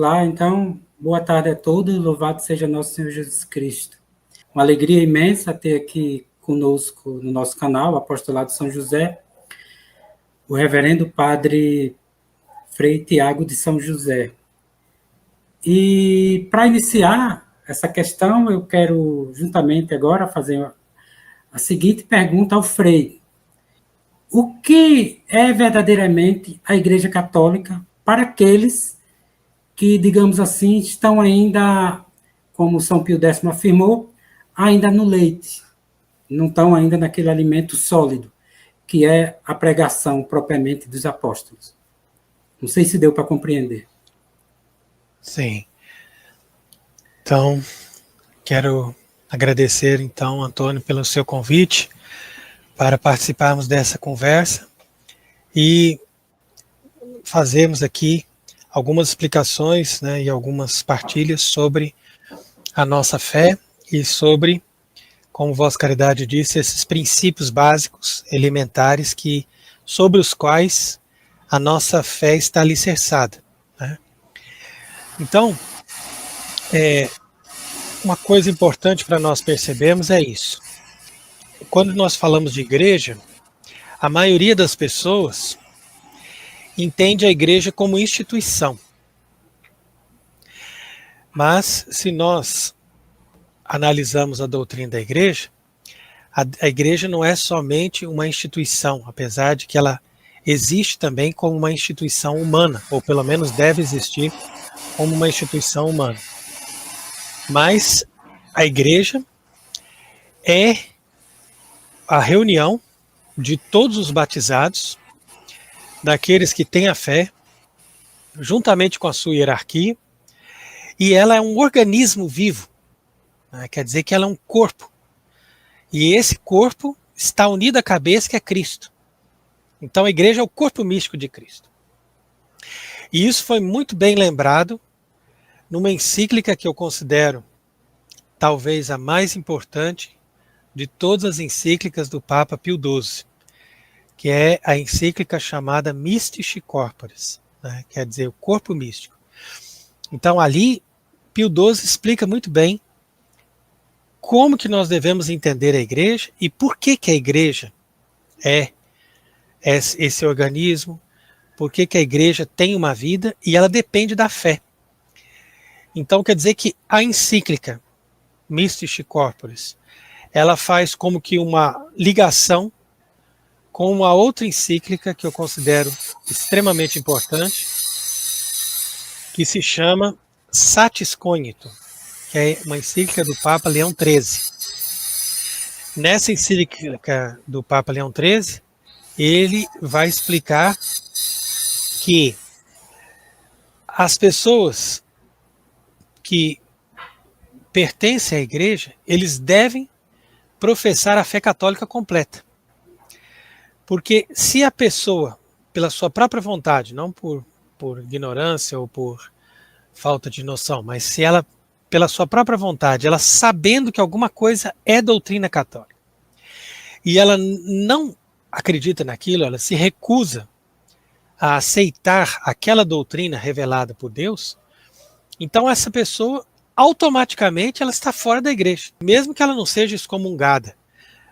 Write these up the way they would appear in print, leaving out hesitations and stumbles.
Olá, então, boa tarde a todos, louvado seja nosso Senhor Jesus Cristo. Uma alegria imensa ter aqui conosco no nosso canal, Apostolado São José, o reverendo padre Frei Tiago de São José. E para iniciar essa questão, eu quero juntamente agora fazer a seguinte pergunta ao Frei. O que é verdadeiramente a Igreja Católica para aqueles que, digamos assim, estão ainda, como São Pio X afirmou, ainda no leite, não estão ainda naquele alimento sólido, que é a pregação propriamente dos apóstolos. Não sei se deu para compreender. Sim. Então, quero agradecer, então, Antônio, pelo seu convite para participarmos dessa conversa e fazermos aqui algumas explicações, né, e algumas partilhas sobre a nossa fé e sobre, como Vossa Caridade disse, esses princípios básicos, elementares, sobre os quais a nossa fé está alicerçada, né? Então, uma coisa importante para nós percebermos é isso. Quando nós falamos de igreja, a maioria das pessoas entende a igreja como instituição. Mas, se nós analisamos a doutrina da igreja, a igreja não é somente uma instituição, apesar de que ela existe também como uma instituição humana, ou pelo menos deve existir como uma instituição humana. Mas a igreja é a reunião de todos os batizados, daqueles que têm a fé, juntamente com a sua hierarquia, e ela é um organismo vivo, né? Quer dizer que ela é um corpo, e esse corpo está unido à cabeça, que é Cristo. Então a igreja é o corpo místico de Cristo. E isso foi muito bem lembrado numa encíclica que eu considero talvez a mais importante de todas as encíclicas do Papa Pio XII, que é a encíclica chamada Mystici Corporis, né? Quer dizer, o corpo místico. Então ali, Pio XII explica muito bem como que nós devemos entender a igreja e por que a igreja é esse organismo, por que a igreja tem uma vida e ela depende da fé. Então quer dizer que a encíclica Mystici Corporis, ela faz como que uma ligação com uma outra encíclica que eu considero extremamente importante, que se chama Satis Cognito, que é uma encíclica do Papa Leão XIII. Nessa encíclica do Papa Leão XIII, ele vai explicar que as pessoas que pertencem à igreja, eles devem professar a fé católica completa. Porque se a pessoa, pela sua própria vontade, não por ignorância ou por falta de noção, mas se ela, pela sua própria vontade, ela sabendo que alguma coisa é doutrina católica, e ela não acredita naquilo, ela se recusa a aceitar aquela doutrina revelada por Deus, então essa pessoa, automaticamente, ela está fora da igreja. Mesmo que ela não seja excomungada,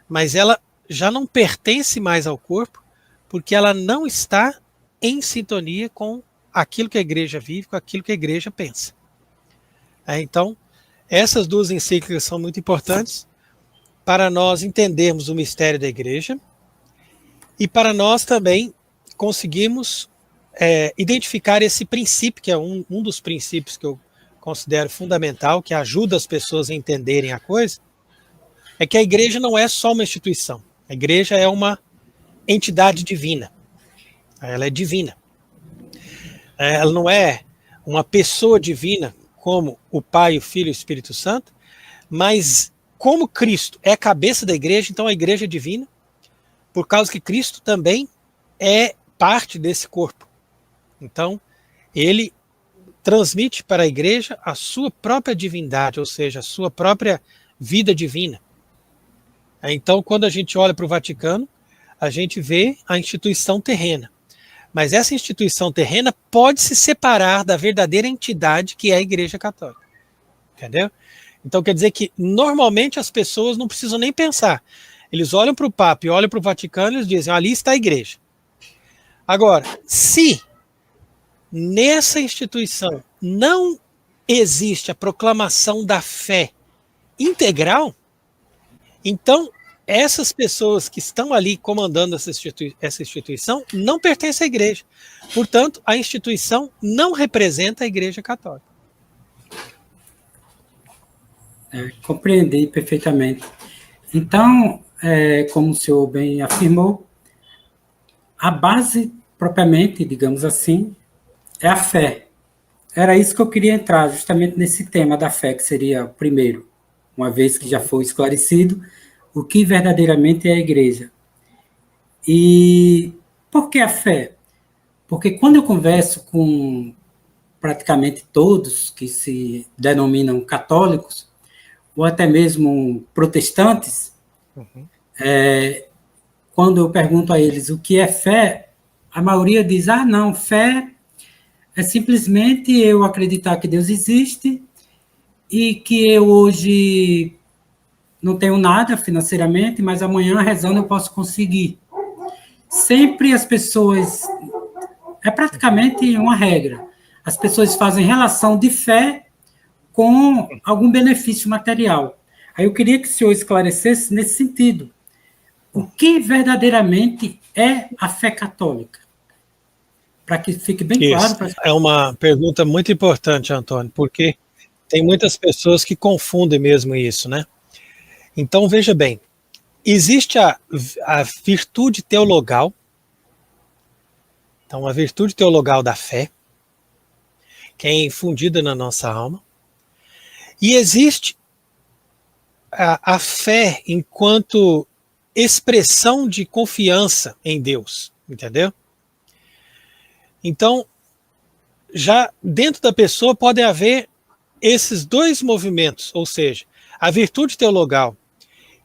mas ela já não pertence mais ao corpo, porque ela não está em sintonia com aquilo que a igreja vive, com aquilo que a igreja pensa. Então, essas duas encíclicas são muito importantes para nós entendermos o mistério da igreja e para nós também conseguirmos identificar esse princípio, que é um dos princípios que eu considero fundamental, que ajuda as pessoas a entenderem a coisa, é que a igreja não é só uma instituição. A igreja é uma entidade divina. Ela é divina. Ela não é uma pessoa divina como o Pai, o Filho e o Espírito Santo, mas como Cristo é a cabeça da igreja, então a igreja é divina, por causa que Cristo também é parte desse corpo. Então, ele transmite para a igreja a sua própria divindade, ou seja, a sua própria vida divina. Então, quando a gente olha para o Vaticano, a gente vê a instituição terrena. Mas essa instituição terrena pode se separar da verdadeira entidade que é a Igreja Católica. Entendeu? Então quer dizer que normalmente as pessoas não precisam nem pensar. Eles olham para o Papa e olham para o Vaticano e eles dizem, ali está a Igreja. Agora, se nessa instituição não existe a proclamação da fé integral, então essas pessoas que estão ali comandando essa instituição não pertencem à igreja. Portanto, a instituição não representa a Igreja Católica. Compreendi perfeitamente. Então, como o senhor bem afirmou, a base, propriamente, digamos assim, é a fé. Era isso que eu queria entrar, justamente nesse tema da fé, que seria o primeiro, uma vez que já foi esclarecido o que verdadeiramente é a igreja. E por que a fé? Porque quando eu converso com praticamente todos que se denominam católicos, ou até mesmo protestantes, quando eu pergunto a eles o que é fé, a maioria diz, não, fé é simplesmente eu acreditar que Deus existe e que eu hoje não tenho nada financeiramente, mas amanhã rezando eu posso conseguir. Sempre as pessoas, é praticamente uma regra, as pessoas fazem relação de fé com algum benefício material. Aí eu queria que o senhor esclarecesse nesse sentido. O que verdadeiramente é a fé católica? Para que fique bem claro. É uma pergunta muito importante, Antônio, porque tem muitas pessoas que confundem mesmo isso, né? Então, veja bem, existe a virtude teologal, então a virtude teologal da fé, que é infundida na nossa alma, e existe a fé enquanto expressão de confiança em Deus, entendeu? Então, já dentro da pessoa podem haver esses dois movimentos, ou seja, a virtude teologal,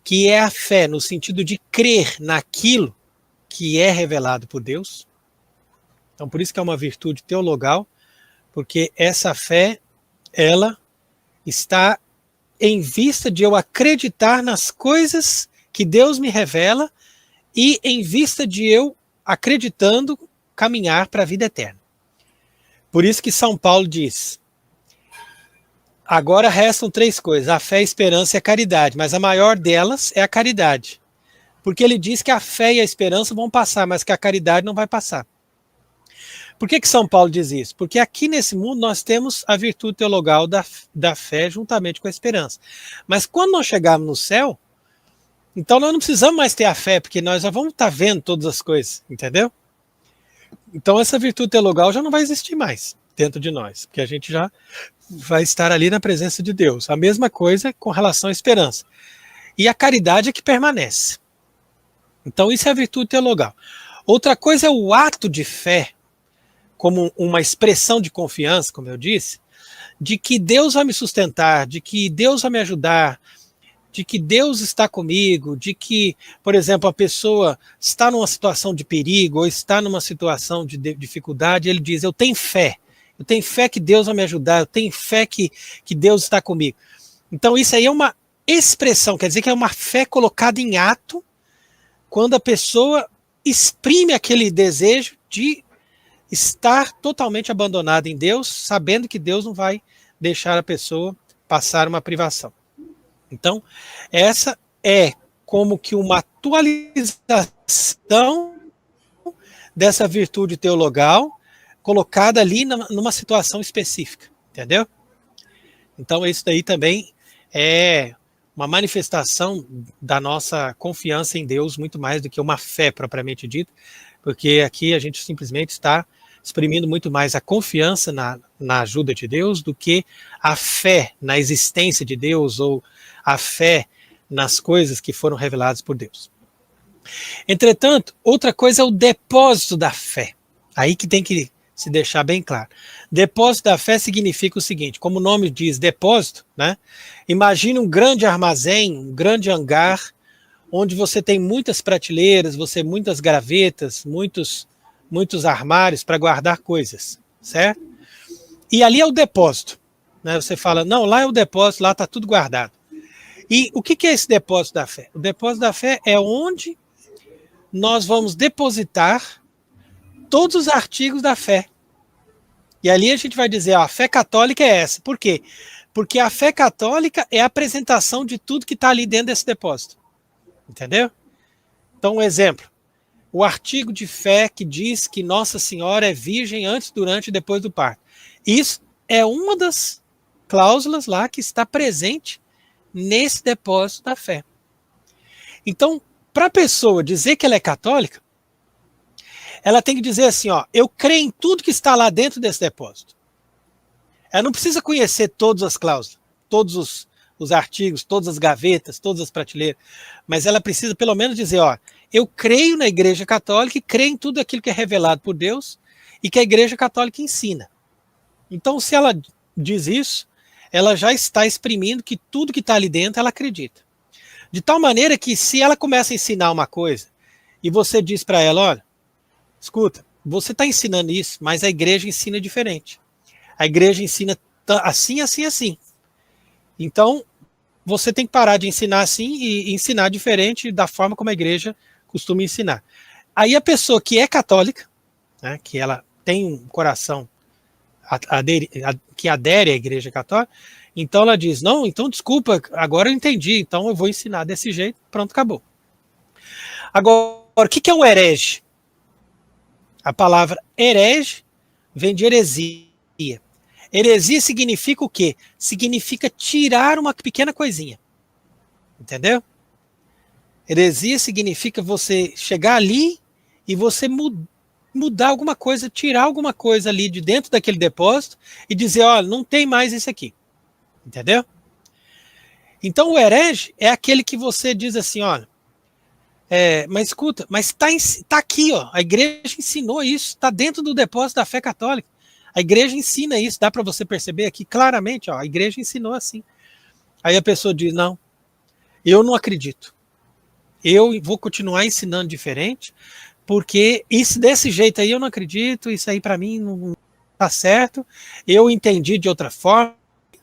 que é a fé no sentido de crer naquilo que é revelado por Deus. Então, por isso que é uma virtude teologal, porque essa fé, ela está em vista de eu acreditar nas coisas que Deus me revela e em vista de eu, acreditando, caminhar para a vida eterna. Por isso que São Paulo diz, agora restam 3 coisas, a fé, a esperança e a caridade, mas a maior delas é a caridade. Porque ele diz que a fé e a esperança vão passar, mas que a caridade não vai passar. Por que São Paulo diz isso? Porque aqui nesse mundo nós temos a virtude teologal da fé juntamente com a esperança. Mas quando nós chegarmos no céu, então nós não precisamos mais ter a fé, porque nós já vamos estar vendo todas as coisas, entendeu? Então essa virtude teologal já não vai existir mais dentro de nós, porque a gente já vai estar ali na presença de Deus. A mesma coisa com relação à esperança. E a caridade é que permanece. Então isso é a virtude teologal. Outra coisa é o ato de fé, como uma expressão de confiança, como eu disse, de que Deus vai me sustentar, de que Deus vai me ajudar, de que Deus está comigo, de que, por exemplo, a pessoa está numa situação de perigo ou está numa situação de dificuldade, ele diz, eu tenho fé que Deus vai me ajudar, eu tenho fé que Deus está comigo. Então isso aí é uma expressão, quer dizer que é uma fé colocada em ato, quando a pessoa exprime aquele desejo de estar totalmente abandonada em Deus, sabendo que Deus não vai deixar a pessoa passar uma privação. Então, essa é como que uma atualização dessa virtude teologal colocada ali numa situação específica, entendeu? Então, isso daí também é uma manifestação da nossa confiança em Deus, muito mais do que uma fé propriamente dita, porque aqui a gente simplesmente está exprimindo muito mais a confiança na ajuda de Deus do que a fé na existência de Deus ou a fé nas coisas que foram reveladas por Deus. Entretanto, outra coisa é o depósito da fé. Aí que tem que se deixar bem claro. Depósito da fé significa o seguinte, como o nome diz, depósito, né? Imagine um grande armazém, um grande hangar, onde você tem muitas prateleiras, você muitas gavetas, muitos muitos armários para guardar coisas, certo? E ali é o depósito, né? Você fala, não, lá é o depósito, lá está tudo guardado. E o que é esse depósito da fé? O depósito da fé é onde nós vamos depositar todos os artigos da fé. E ali a gente vai dizer, ó, a fé católica é essa. Por quê? Porque a fé católica é a apresentação de tudo que está ali dentro desse depósito. Entendeu? Então, um exemplo. O artigo de fé que diz que Nossa Senhora é virgem antes, durante e depois do parto. Isso é uma das cláusulas lá que está presente nesse depósito da fé. Então, para a pessoa dizer que ela é católica, ela tem que dizer assim, ó, eu creio em tudo que está lá dentro desse depósito. Ela não precisa conhecer todas as cláusulas, todos os artigos, todas as gavetas, todas as prateleiras, mas ela precisa pelo menos dizer, ó, eu creio na Igreja Católica e creio em tudo aquilo que é revelado por Deus e que a Igreja Católica ensina. Então, se ela diz isso, ela já está exprimindo que tudo que está ali dentro ela acredita. De tal maneira que se ela começa a ensinar uma coisa e você diz para ela, olha, escuta, você está ensinando isso, mas a igreja ensina diferente. A igreja ensina assim, assim, assim. Então, você tem que parar de ensinar assim e ensinar diferente da forma como a igreja costuma ensinar. Aí a pessoa que é católica, né, que ela tem um coração que adere à igreja católica, então ela diz, não, então desculpa, agora eu entendi, então eu vou ensinar desse jeito, pronto, acabou. Agora, o que é um herege? A palavra herege vem de heresia. Heresia significa o quê? Significa tirar uma pequena coisinha. Entendeu? Heresia significa você chegar ali e você mudar alguma coisa, tirar alguma coisa ali de dentro daquele depósito e dizer, olha, não tem mais isso aqui. Entendeu? Então o herege é aquele que você diz assim, olha, mas escuta, mas tá aqui, ó, a igreja ensinou isso, está dentro do depósito da fé católica. A igreja ensina isso, dá para você perceber aqui claramente, ó, a igreja ensinou assim. Aí a pessoa diz, não, eu não acredito. Eu vou continuar ensinando diferente, porque isso desse jeito aí eu não acredito, isso aí para mim não tá certo, eu entendi de outra forma.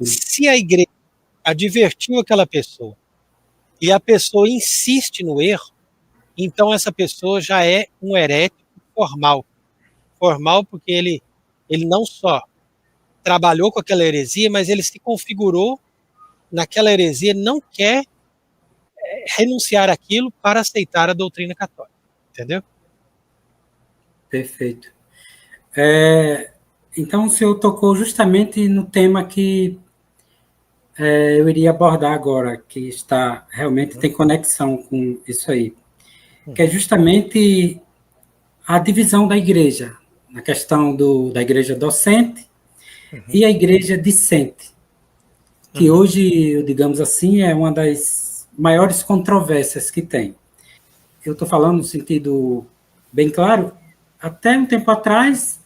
Se a igreja advertiu aquela pessoa e a pessoa insiste no erro, então essa pessoa já é um herético formal. Formal porque ele não só trabalhou com aquela heresia, mas ele se configurou naquela heresia, não quer renunciar àquilo para aceitar a doutrina católica. Entendeu? Perfeito. Então, o senhor tocou justamente no tema que eu iria abordar agora, que está realmente tem conexão com isso aí, que é justamente a divisão da igreja, na questão da igreja docente e a igreja discente, que hoje, digamos assim, é uma das maiores controvérsias que tem. Eu estou falando no sentido bem claro, até um tempo atrás,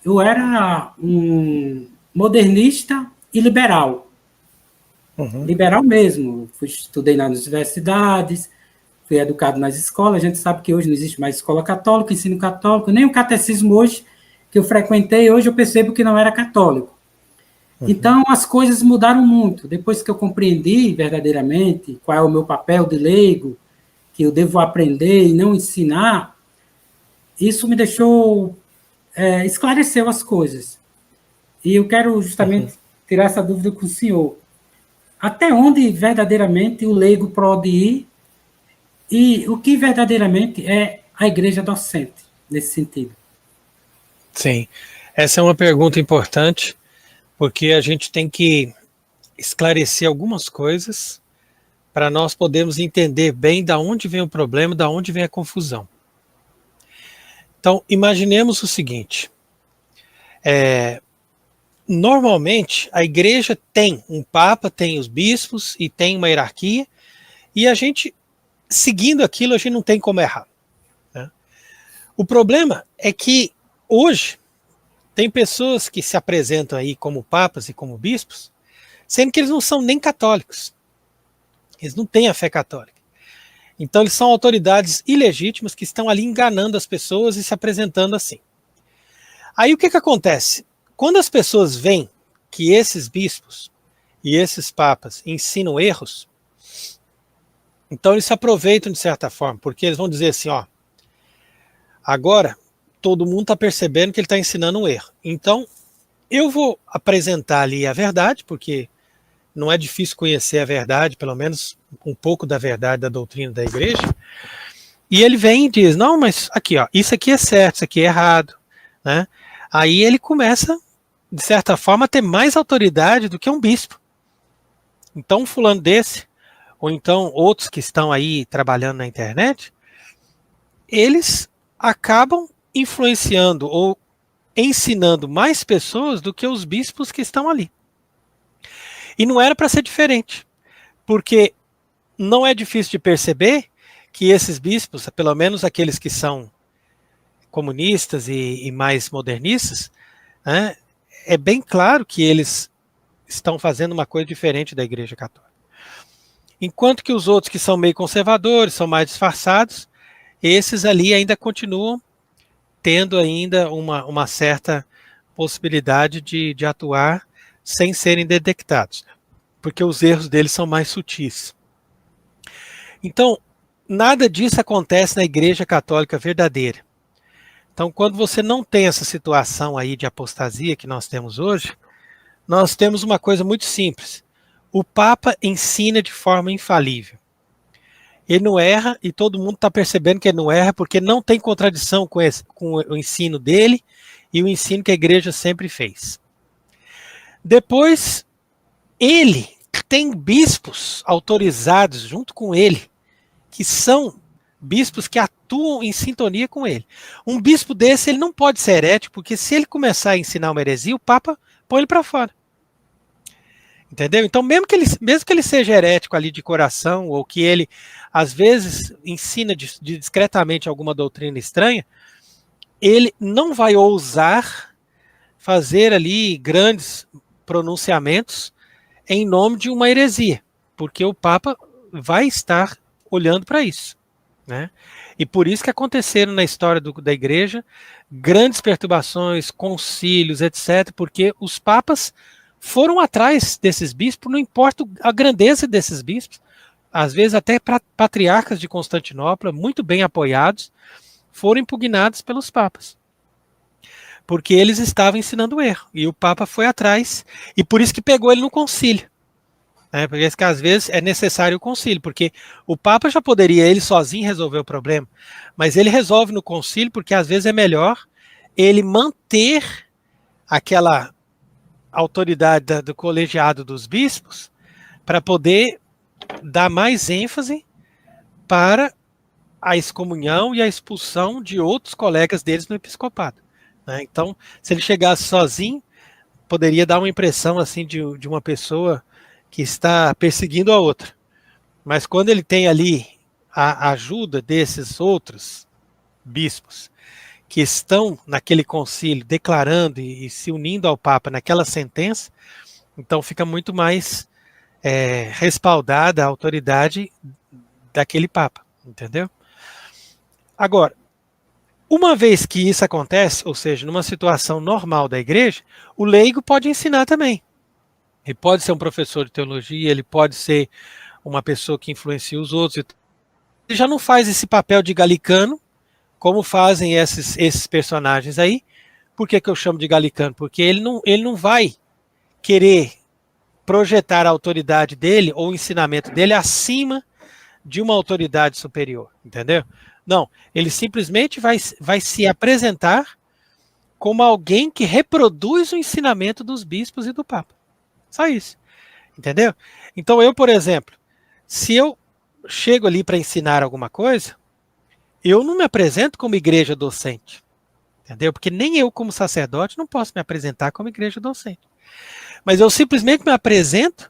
eu era um modernista e liberal. Liberal mesmo. Estudei nas universidades, fui educado nas escolas. A gente sabe que hoje não existe mais escola católica, ensino católico, nem o catecismo hoje que eu frequentei, hoje eu percebo que não era católico. Então, as coisas mudaram muito. Depois que eu compreendi verdadeiramente qual é o meu papel de leigo, que eu devo aprender e não ensinar, isso me deixou, esclareceu as coisas. E eu quero justamente tirar essa dúvida com o senhor. Até onde verdadeiramente o leigo pode ir e o que verdadeiramente é a igreja docente, nesse sentido? Sim, essa é uma pergunta importante, porque a gente tem que esclarecer algumas coisas para nós podermos entender bem da onde vem o problema, da onde vem a confusão. Então, imaginemos o seguinte, normalmente a igreja tem um papa, tem os bispos e tem uma hierarquia, e a gente, seguindo aquilo, a gente não tem como errar. Né? O problema é que hoje tem pessoas que se apresentam aí como papas e como bispos, sendo que eles não são nem católicos. Eles não têm a fé católica. Então eles são autoridades ilegítimas que estão ali enganando as pessoas e se apresentando assim. Aí o que acontece? Quando as pessoas veem que esses bispos e esses papas ensinam erros, então eles se aproveitam de certa forma, porque eles vão dizer assim, ó, agora todo mundo está percebendo que ele está ensinando um erro. Então eu vou apresentar ali a verdade, porque não é difícil conhecer a verdade, pelo menos um pouco da verdade da doutrina da igreja, e ele vem e diz, não, mas aqui, ó, isso aqui é certo, isso aqui é errado, né? Aí ele começa, de certa forma, a ter mais autoridade do que um bispo. Então, um fulano desse, ou então outros que estão aí trabalhando na internet, eles acabam influenciando ou ensinando mais pessoas do que os bispos que estão ali. E não era para ser diferente, porque não é difícil de perceber que esses bispos, pelo menos aqueles que são comunistas e mais modernistas, né, é bem claro que eles estão fazendo uma coisa diferente da Igreja Católica. Enquanto que os outros que são meio conservadores, são mais disfarçados, esses ali ainda continuam tendo ainda uma certa possibilidade de atuar sem serem detectados, porque os erros deles são mais sutis. Então, nada disso acontece na Igreja Católica verdadeira. Então, quando você não tem essa situação aí de apostasia que nós temos hoje, nós temos uma coisa muito simples. O Papa ensina de forma infalível. Ele não erra e todo mundo está percebendo que ele não erra porque não tem contradição com o ensino dele e o ensino que a igreja sempre fez. Depois, ele tem bispos autorizados junto com ele, que são bispos que atuam em sintonia com ele. Um bispo desse, ele não pode ser herético, porque se ele começar a ensinar uma heresia, o Papa põe ele para fora. Entendeu? Então, mesmo que ele seja herético ali de coração, ou que ele, às vezes, ensina discretamente alguma doutrina estranha, ele não vai ousar fazer ali grandes pronunciamentos em nome de uma heresia, porque o Papa vai estar olhando para isso, né? E por isso que aconteceram na história da igreja grandes perturbações, concílios, etc., porque os papas foram atrás desses bispos, não importa a grandeza desses bispos, às vezes até patriarcas de Constantinopla, muito bem apoiados, foram impugnados pelos papas, porque eles estavam ensinando erro, e o Papa foi atrás, e por isso que pegou ele no concílio. Por isso que às vezes é necessário o concílio, porque o Papa já poderia ele sozinho resolver o problema, mas ele resolve no concílio porque às vezes é melhor ele manter aquela autoridade do colegiado dos bispos para poder dar mais ênfase para a excomunhão e a expulsão de outros colegas deles no episcopado. Então, se ele chegasse sozinho, poderia dar uma impressão assim de uma pessoa que está perseguindo a outra. Mas quando ele tem ali a ajuda desses outros bispos que estão naquele concílio declarando e se unindo ao Papa naquela sentença, então fica muito mais respaldada a autoridade daquele Papa, entendeu? Agora, uma vez que isso acontece, ou seja, numa situação normal da igreja, o leigo pode ensinar também. Ele pode ser um professor de teologia, ele pode ser uma pessoa que influencia os outros. Ele já não faz esse papel de galicano, como fazem esses personagens aí. Por que eu chamo de galicano? Porque ele não vai querer projetar a autoridade dele ou o ensinamento dele acima de uma autoridade superior, entendeu? Não, ele simplesmente vai se apresentar como alguém que reproduz o ensinamento dos bispos e do Papa. Só isso, entendeu? Então eu, por exemplo, se eu chego ali para ensinar alguma coisa, eu não me apresento como igreja docente, entendeu? Porque nem eu, como sacerdote, não posso me apresentar como igreja docente. Mas eu simplesmente me apresento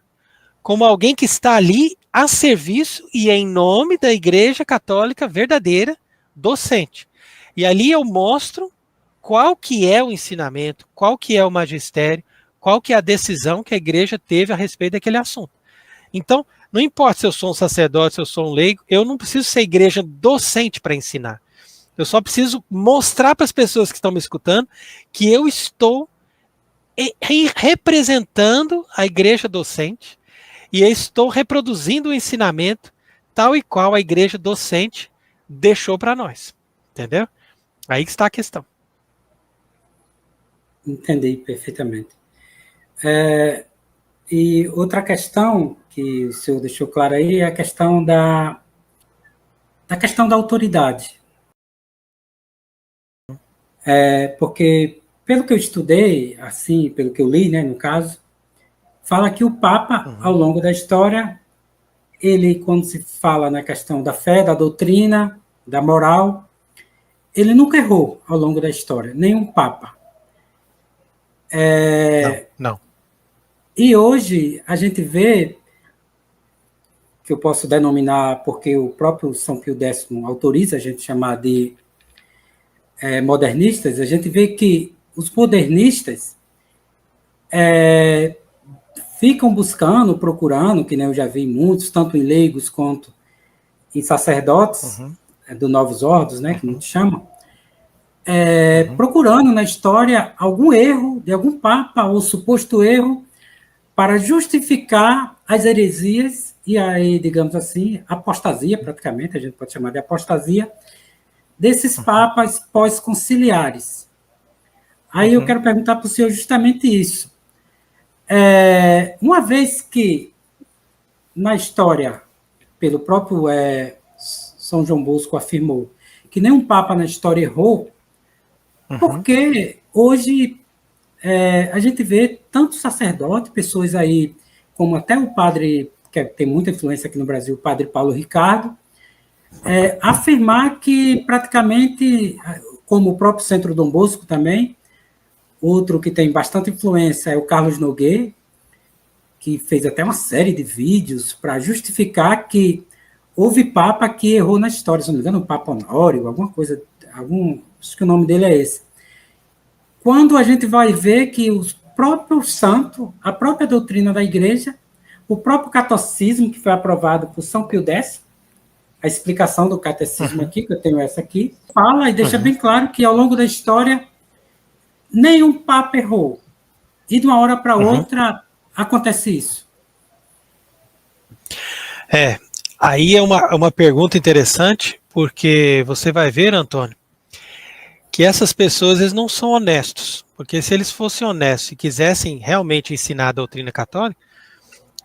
como alguém que está ali a serviço e em nome da Igreja Católica verdadeira, docente. E ali eu mostro qual que é o ensinamento, qual que é o magistério, qual que é a decisão que a igreja teve a respeito daquele assunto. Então, não importa se eu sou um sacerdote, se eu sou um leigo, eu não preciso ser igreja docente para ensinar. Eu só preciso mostrar para as pessoas que estão me escutando que eu estou representando a igreja docente e eu estou reproduzindo o ensinamento tal e qual a igreja docente deixou para nós. Entendeu? Aí que está a questão. Entendi perfeitamente. E outra questão que o senhor deixou claro aí é a questão da questão da autoridade. Porque, pelo que eu estudei, assim, pelo que eu li, né, no caso, fala que o Papa, ao longo da história, ele, quando se fala na questão da fé, da doutrina, da moral, ele nunca errou ao longo da história, nenhum Papa. Não. E hoje a gente vê, que eu posso denominar, porque o próprio São Pio X autoriza a gente chamar de modernistas, a gente vê que os modernistas ficam buscando, procurando, que nem eu já vi muitos, tanto em leigos quanto em sacerdotes, do Novos Ordos, né, que muitos chamam, procurando na história algum erro de algum papa ou suposto erro para justificar as heresias e aí, digamos assim, apostasia, praticamente, a gente pode chamar de apostasia, desses papas pós-conciliares. Aí eu quero perguntar para o senhor justamente isso. Uma vez que, na história, pelo próprio São João Bosco afirmou que nenhum papa na história errou, porque hoje a gente vê tanto sacerdote, pessoas aí, como até o padre, que tem muita influência aqui no Brasil, o padre Paulo Ricardo, afirmar que praticamente, como o próprio Centro Dom Bosco também, outro que tem bastante influência é o Carlos Nogueira, que fez até uma série de vídeos para justificar que houve papa que errou na história, se não me engano, o Papa Honório, alguma coisa, acho que o nome dele é esse. Quando a gente vai ver que os próprios santos, a própria doutrina da igreja, o próprio catecismo que foi aprovado por São Pio X, a explicação do catecismo aqui, que eu tenho essa aqui, fala e deixa bem claro que ao longo da história nenhum papa errou. E de uma hora para outra acontece isso. Aí é uma pergunta interessante, porque você vai ver, Antônio, que essas pessoas eles não são honestos, porque se eles fossem honestos e quisessem realmente ensinar a doutrina católica,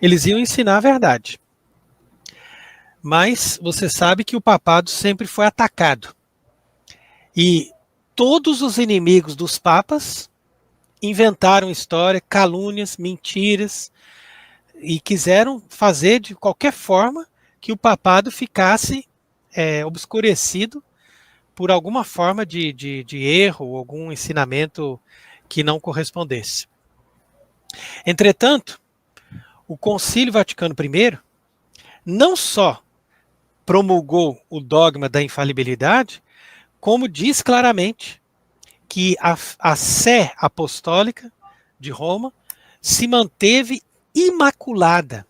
eles iam ensinar a verdade. Mas você sabe que o papado sempre foi atacado. E todos os inimigos dos papas inventaram história, calúnias, mentiras, e quiseram fazer de qualquer forma que o papado ficasse obscurecido por alguma forma de erro ou algum ensinamento que não correspondesse. Entretanto, o Concílio Vaticano I não só promulgou o dogma da infalibilidade, como diz claramente que a Sé Apostólica de Roma se manteve imaculada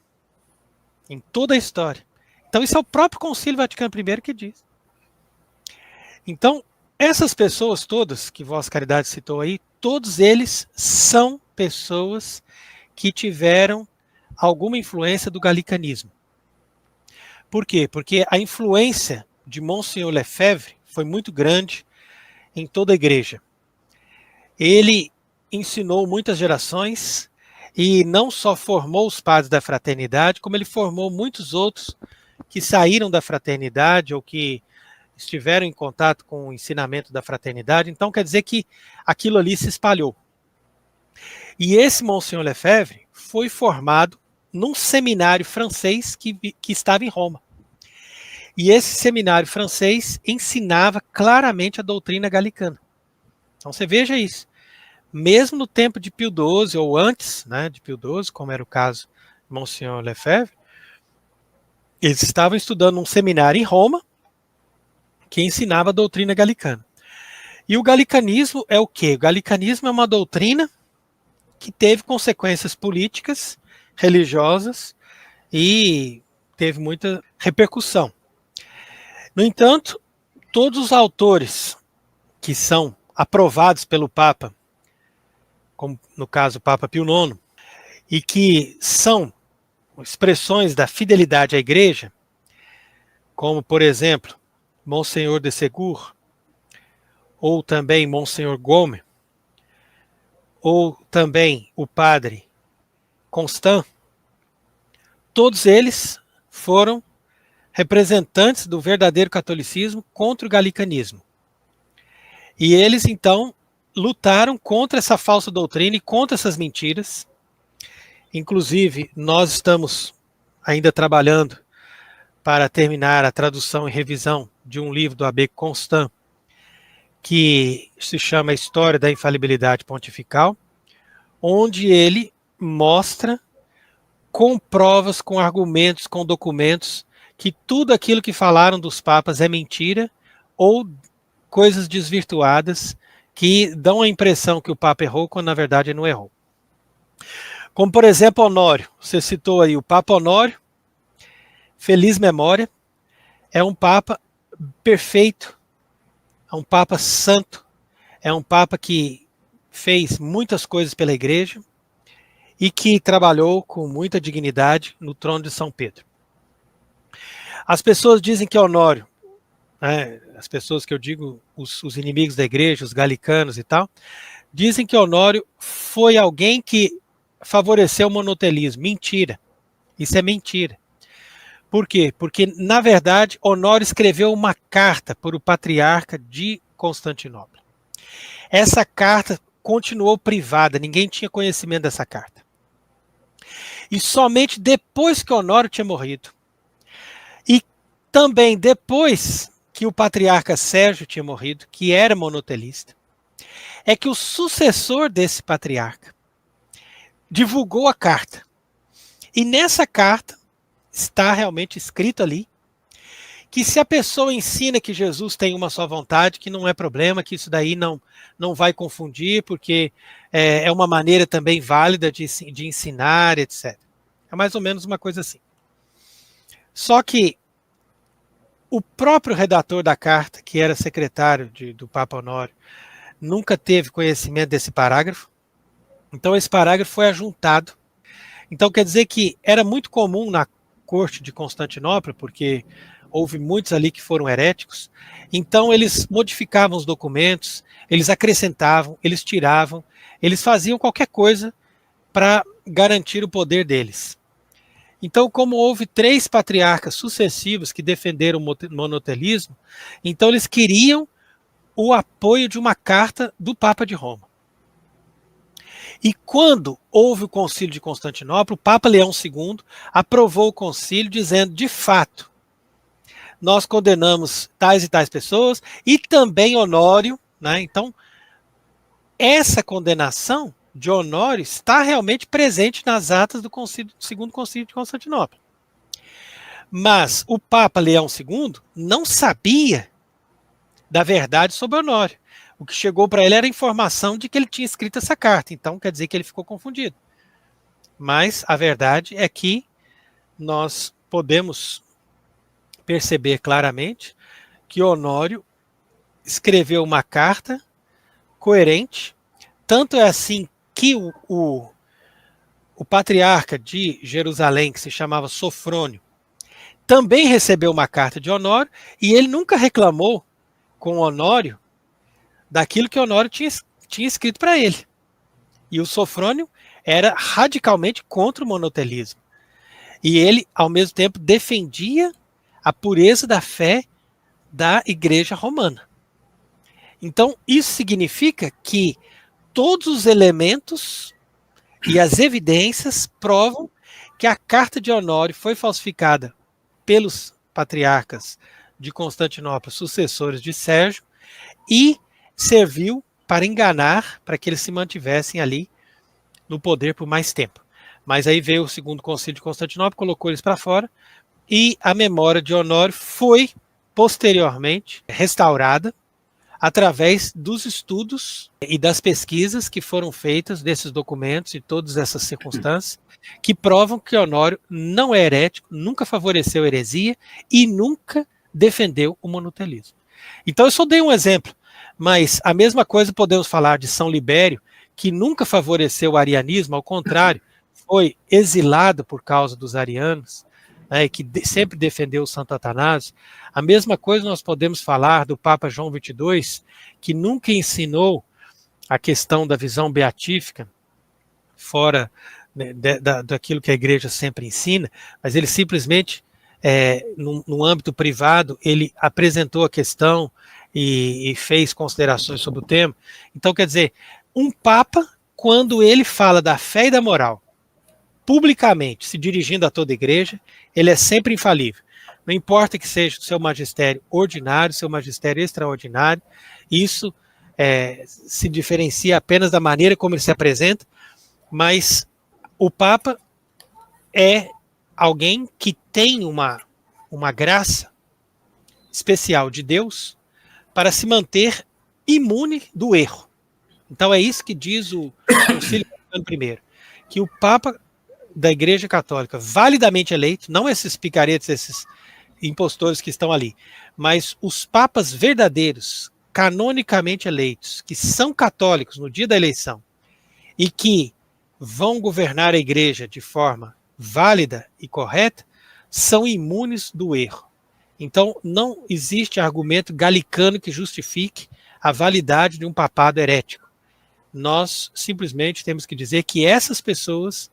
em toda a história. Então isso é o próprio Concílio Vaticano I que diz. Então, essas pessoas todas que Vossa Caridade citou aí, todos eles são pessoas que tiveram alguma influência do galicanismo. Por quê? Porque a influência de Monsenhor Lefebvre foi muito grande em toda a igreja. Ele ensinou muitas gerações e não só formou os padres da fraternidade, como ele formou muitos outros que saíram da fraternidade ou que estiveram em contato com o ensinamento da fraternidade. Então quer dizer que aquilo ali se espalhou. E esse Monsenhor Lefebvre foi formado num seminário francês que estava em Roma. E esse seminário francês ensinava claramente a doutrina galicana. Então você veja isso. Mesmo no tempo de Pio XII, ou antes, né, de Pio XII, como era o caso de Monsenhor Lefebvre, eles estavam estudando um seminário em Roma que ensinava a doutrina galicana. E o galicanismo é o quê? O galicanismo é uma doutrina que teve consequências políticas, religiosas e teve muita repercussão. No entanto, todos os autores que são aprovados pelo Papa, como no caso o Papa Pio IX, e que são expressões da fidelidade à Igreja, como, por exemplo, Monsenhor de Segur, ou também Monsenhor Gomes, ou também o padre Constant, todos eles foram representantes do verdadeiro catolicismo contra o galicanismo. E eles, então, lutaram contra essa falsa doutrina e contra essas mentiras. Inclusive, nós estamos ainda trabalhando para terminar a tradução e revisão de um livro do Abbé Constant, que se chama História da Infalibilidade Pontifical, onde ele mostra com provas, com argumentos, com documentos, que tudo aquilo que falaram dos papas é mentira ou coisas desvirtuadas que dão a impressão que o Papa errou, quando na verdade ele não errou. Como, por exemplo, Honório. Você citou aí o Papa Honório, feliz memória, é um Papa perfeito, é um Papa santo, é um Papa que fez muitas coisas pela Igreja e que trabalhou com muita dignidade no trono de São Pedro. As pessoas dizem que Honório, as pessoas que eu digo, os inimigos da Igreja, os galicanos e tal, dizem que Honório foi alguém que favoreceu o monotelismo. Mentira. Isso é mentira. Por quê? Porque, na verdade, Honório escreveu uma carta para o patriarca de Constantinopla. Essa carta continuou privada, ninguém tinha conhecimento dessa carta. E somente depois que Honório tinha morrido, e também depois que o patriarca Sérgio tinha morrido, que era monotelista, é que o sucessor desse patriarca divulgou a carta. E nessa carta está realmente escrito ali que se a pessoa ensina que Jesus tem uma só vontade, que não é problema, que isso daí não vai confundir, porque é uma maneira também válida de ensinar, etc. É mais ou menos uma coisa assim. Só que o próprio redator da carta, que era secretário do Papa Honório, nunca teve conhecimento desse parágrafo. Então esse parágrafo foi ajuntado. Então quer dizer que era muito comum na corte de Constantinopla, porque houve muitos ali que foram heréticos, então eles modificavam os documentos, eles acrescentavam, eles tiravam, eles faziam qualquer coisa para garantir o poder deles. Então, como houve 3 patriarcas sucessivos que defenderam o monotelismo, então eles queriam o apoio de uma carta do Papa de Roma. E quando houve o concílio de Constantinopla, o Papa Leão II aprovou o concílio dizendo, de fato, nós condenamos tais e tais pessoas, e também Honório, né? Então, essa condenação de Honório está realmente presente nas atas do segundo concílio de Constantinopla. Mas o Papa Leão II não sabia da verdade sobre Honório. O que chegou para ele era a informação de que ele tinha escrito essa carta, então quer dizer que ele ficou confundido. Mas a verdade é que nós podemos perceber claramente que Honório escreveu uma carta coerente, tanto é assim que o patriarca de Jerusalém, que se chamava Sofrônio, também recebeu uma carta de Honório, e ele nunca reclamou com Honório daquilo que Honório tinha escrito para ele. E o Sofrônio era radicalmente contra o monotelismo. E ele, ao mesmo tempo, defendia a pureza da fé da Igreja Romana. Então, isso significa que todos os elementos e as evidências provam que a carta de Honório foi falsificada pelos patriarcas de Constantinopla, sucessores de Sérgio, e serviu para enganar, para que eles se mantivessem ali no poder por mais tempo. Mas aí veio o segundo concílio de Constantinopla, colocou eles para fora, e a memória de Honório foi posteriormente restaurada, através dos estudos e das pesquisas que foram feitas desses documentos e todas essas circunstâncias que provam que Honório não é herético, nunca favoreceu a heresia e nunca defendeu o monotelismo. Então eu só dei um exemplo, mas a mesma coisa podemos falar de São Libério, que nunca favoreceu o arianismo, ao contrário, foi exilado por causa dos arianos, né, que sempre defendeu o Santo Atanásio. A mesma coisa nós podemos falar do Papa João XXII, que nunca ensinou a questão da visão beatífica, fora, né, daquilo que a igreja sempre ensina, mas ele simplesmente, no âmbito privado, ele apresentou a questão e fez considerações sobre o tema. Então, quer dizer, um Papa, quando ele fala da fé e da moral, publicamente, se dirigindo a toda a igreja, ele é sempre infalível. Não importa que seja o seu magistério ordinário, seu magistério extraordinário, isso se diferencia apenas da maneira como ele se apresenta, mas o Papa é alguém que tem uma graça especial de Deus para se manter imune do erro. Então é isso que diz o Concílio Vaticano I, que o Papa da Igreja Católica, validamente eleito, não esses picaretes, esses impostores que estão ali, mas os papas verdadeiros, canonicamente eleitos, que são católicos no dia da eleição e que vão governar a igreja de forma válida e correta, são imunes do erro. Então não existe argumento galicano que justifique a validade de um papado herético. Nós simplesmente temos que dizer que essas pessoas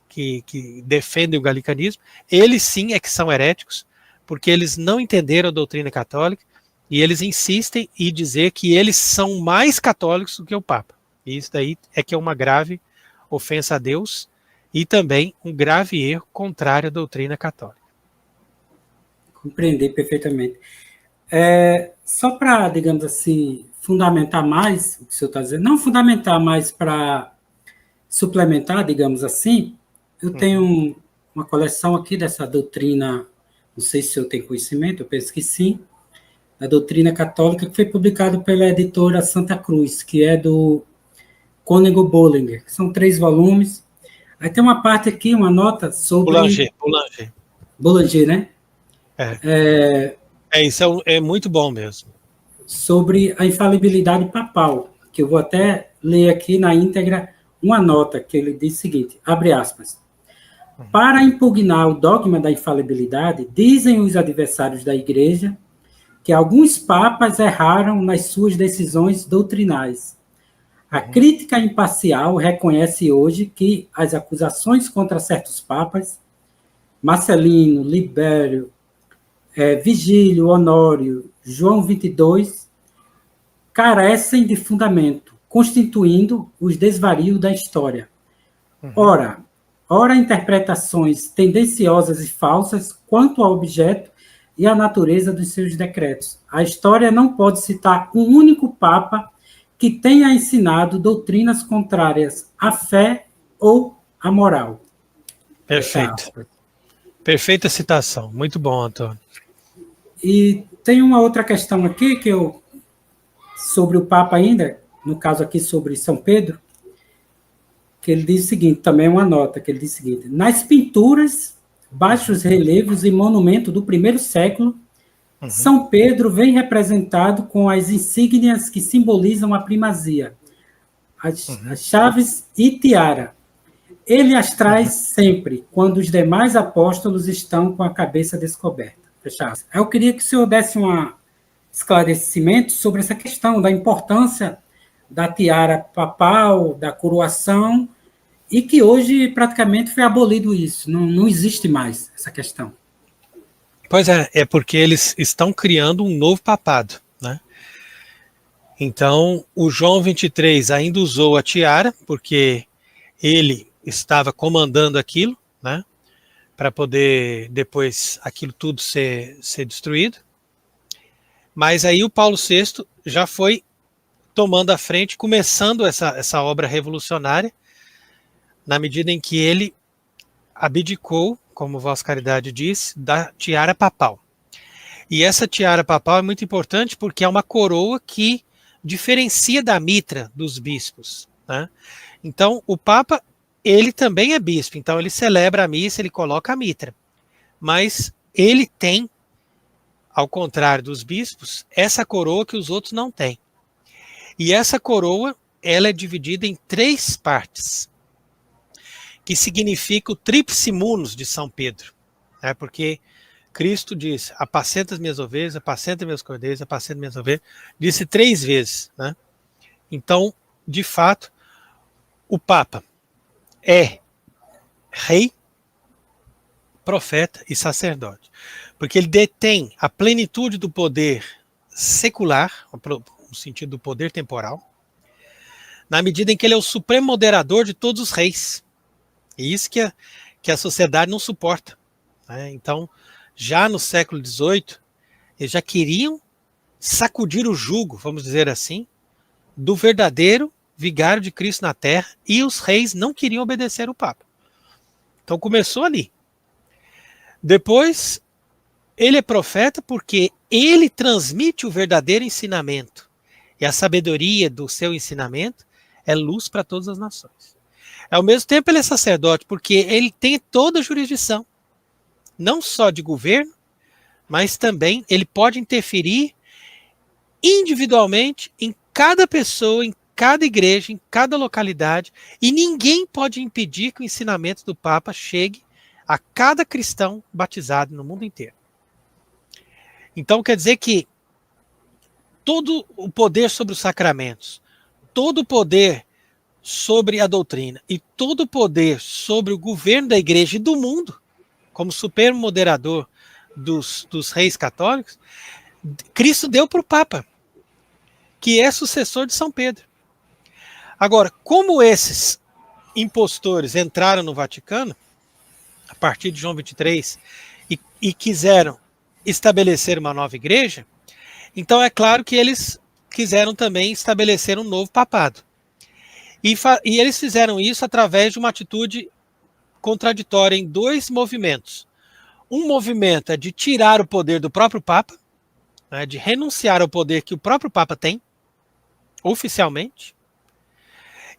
que defendem o galicanismo, eles sim é que são heréticos, porque eles não entenderam a doutrina católica e eles insistem em dizer que eles são mais católicos do que o Papa. E isso daí é que é uma grave ofensa a Deus e também um grave erro contrário à doutrina católica. Compreendi perfeitamente. Só para, digamos assim, fundamentar mais o que o senhor está dizendo, não fundamentar, mas para suplementar, digamos assim, eu tenho uma coleção aqui dessa doutrina, não sei se o senhor tem conhecimento, eu penso que sim, da doutrina católica, que foi publicado pela editora Santa Cruz, que é do Cônego Bollinger, que são 3 volumes. Aí tem uma parte aqui, uma nota sobre... Boulanger, né? Isso é muito bom mesmo. Sobre a infalibilidade papal, que eu vou até ler aqui na íntegra uma nota, que ele diz o seguinte, abre aspas, para impugnar o dogma da infalibilidade, dizem os adversários da Igreja que alguns papas erraram nas suas decisões doutrinais. A crítica imparcial reconhece hoje que as acusações contra certos papas, Marcelino, Libério, Vigílio, Honório, João XXII, carecem de fundamento, constituindo os desvarios da história. Ora interpretações tendenciosas e falsas quanto ao objeto e à natureza dos seus decretos. A história não pode citar um único papa que tenha ensinado doutrinas contrárias à fé ou à moral. Perfeito. Perfeita citação. Muito bom, Antônio. E tem uma outra questão aqui, sobre o Papa ainda, no caso aqui sobre São Pedro, que ele diz o seguinte, também uma nota, que ele diz o seguinte, nas pinturas, baixos relevos e monumentos do primeiro século, São Pedro vem representado com as insígnias que simbolizam a primazia, as chaves e tiara. Ele as traz sempre, quando os demais apóstolos estão com a cabeça descoberta. Fechado. Eu queria que o senhor desse um esclarecimento sobre essa questão da importância da tiara papal, da coroação, e que hoje praticamente foi abolido isso, não existe mais essa questão. Pois é porque eles estão criando um novo papado, né? Então, o João XXIII ainda usou a tiara, porque ele estava comandando aquilo, né? Para poder depois aquilo tudo ser destruído. Mas aí o Paulo VI já foi tomando a frente, começando essa obra revolucionária, na medida em que ele abdicou, como Vossa Caridade disse, da tiara papal. E essa tiara papal é muito importante porque é uma coroa que diferencia da mitra dos bispos, né? Então, o Papa, ele também é bispo, então ele celebra a missa, ele coloca a mitra. Mas ele tem, ao contrário dos bispos, essa coroa que os outros não têm. E essa coroa, ela é dividida em 3 partes, que significa o tríplice munus de São Pedro, né? Porque Cristo disse, apacenta as minhas ovelhas, apacenta meus cordeiros, apacenta minhas ovelhas, disse 3 vezes, né? Então, de fato, o Papa é rei, profeta e sacerdote, porque ele detém a plenitude do poder secular, no sentido do poder temporal, na medida em que ele é o supremo moderador de todos os reis. E isso que a sociedade não suporta, né? Então, já no século XVIII, eles já queriam sacudir o jugo, vamos dizer assim, do verdadeiro vigário de Cristo na Terra, e os reis não queriam obedecer o Papa. Então começou ali. Depois, ele é profeta porque ele transmite o verdadeiro ensinamento. E a sabedoria do seu ensinamento é luz para todas as nações. Ao mesmo tempo, ele é sacerdote porque ele tem toda a jurisdição. Não só de governo, mas também ele pode interferir individualmente em cada pessoa, em cada igreja, em cada localidade, e ninguém pode impedir que o ensinamento do Papa chegue a cada cristão batizado no mundo inteiro. Então quer dizer que todo o poder sobre os sacramentos, todo o poder sobre a doutrina e todo o poder sobre o governo da igreja e do mundo, como supremo moderador dos reis católicos, Cristo deu para o Papa, que é sucessor de São Pedro. Agora, como esses impostores entraram no Vaticano, a partir de João 23, e quiseram estabelecer uma nova igreja, então é claro que eles quiseram também estabelecer um novo papado. E eles fizeram isso através de uma atitude contraditória em 2 movimentos. Um movimento é de tirar o poder do próprio Papa, né, de renunciar ao poder que o próprio Papa tem, oficialmente,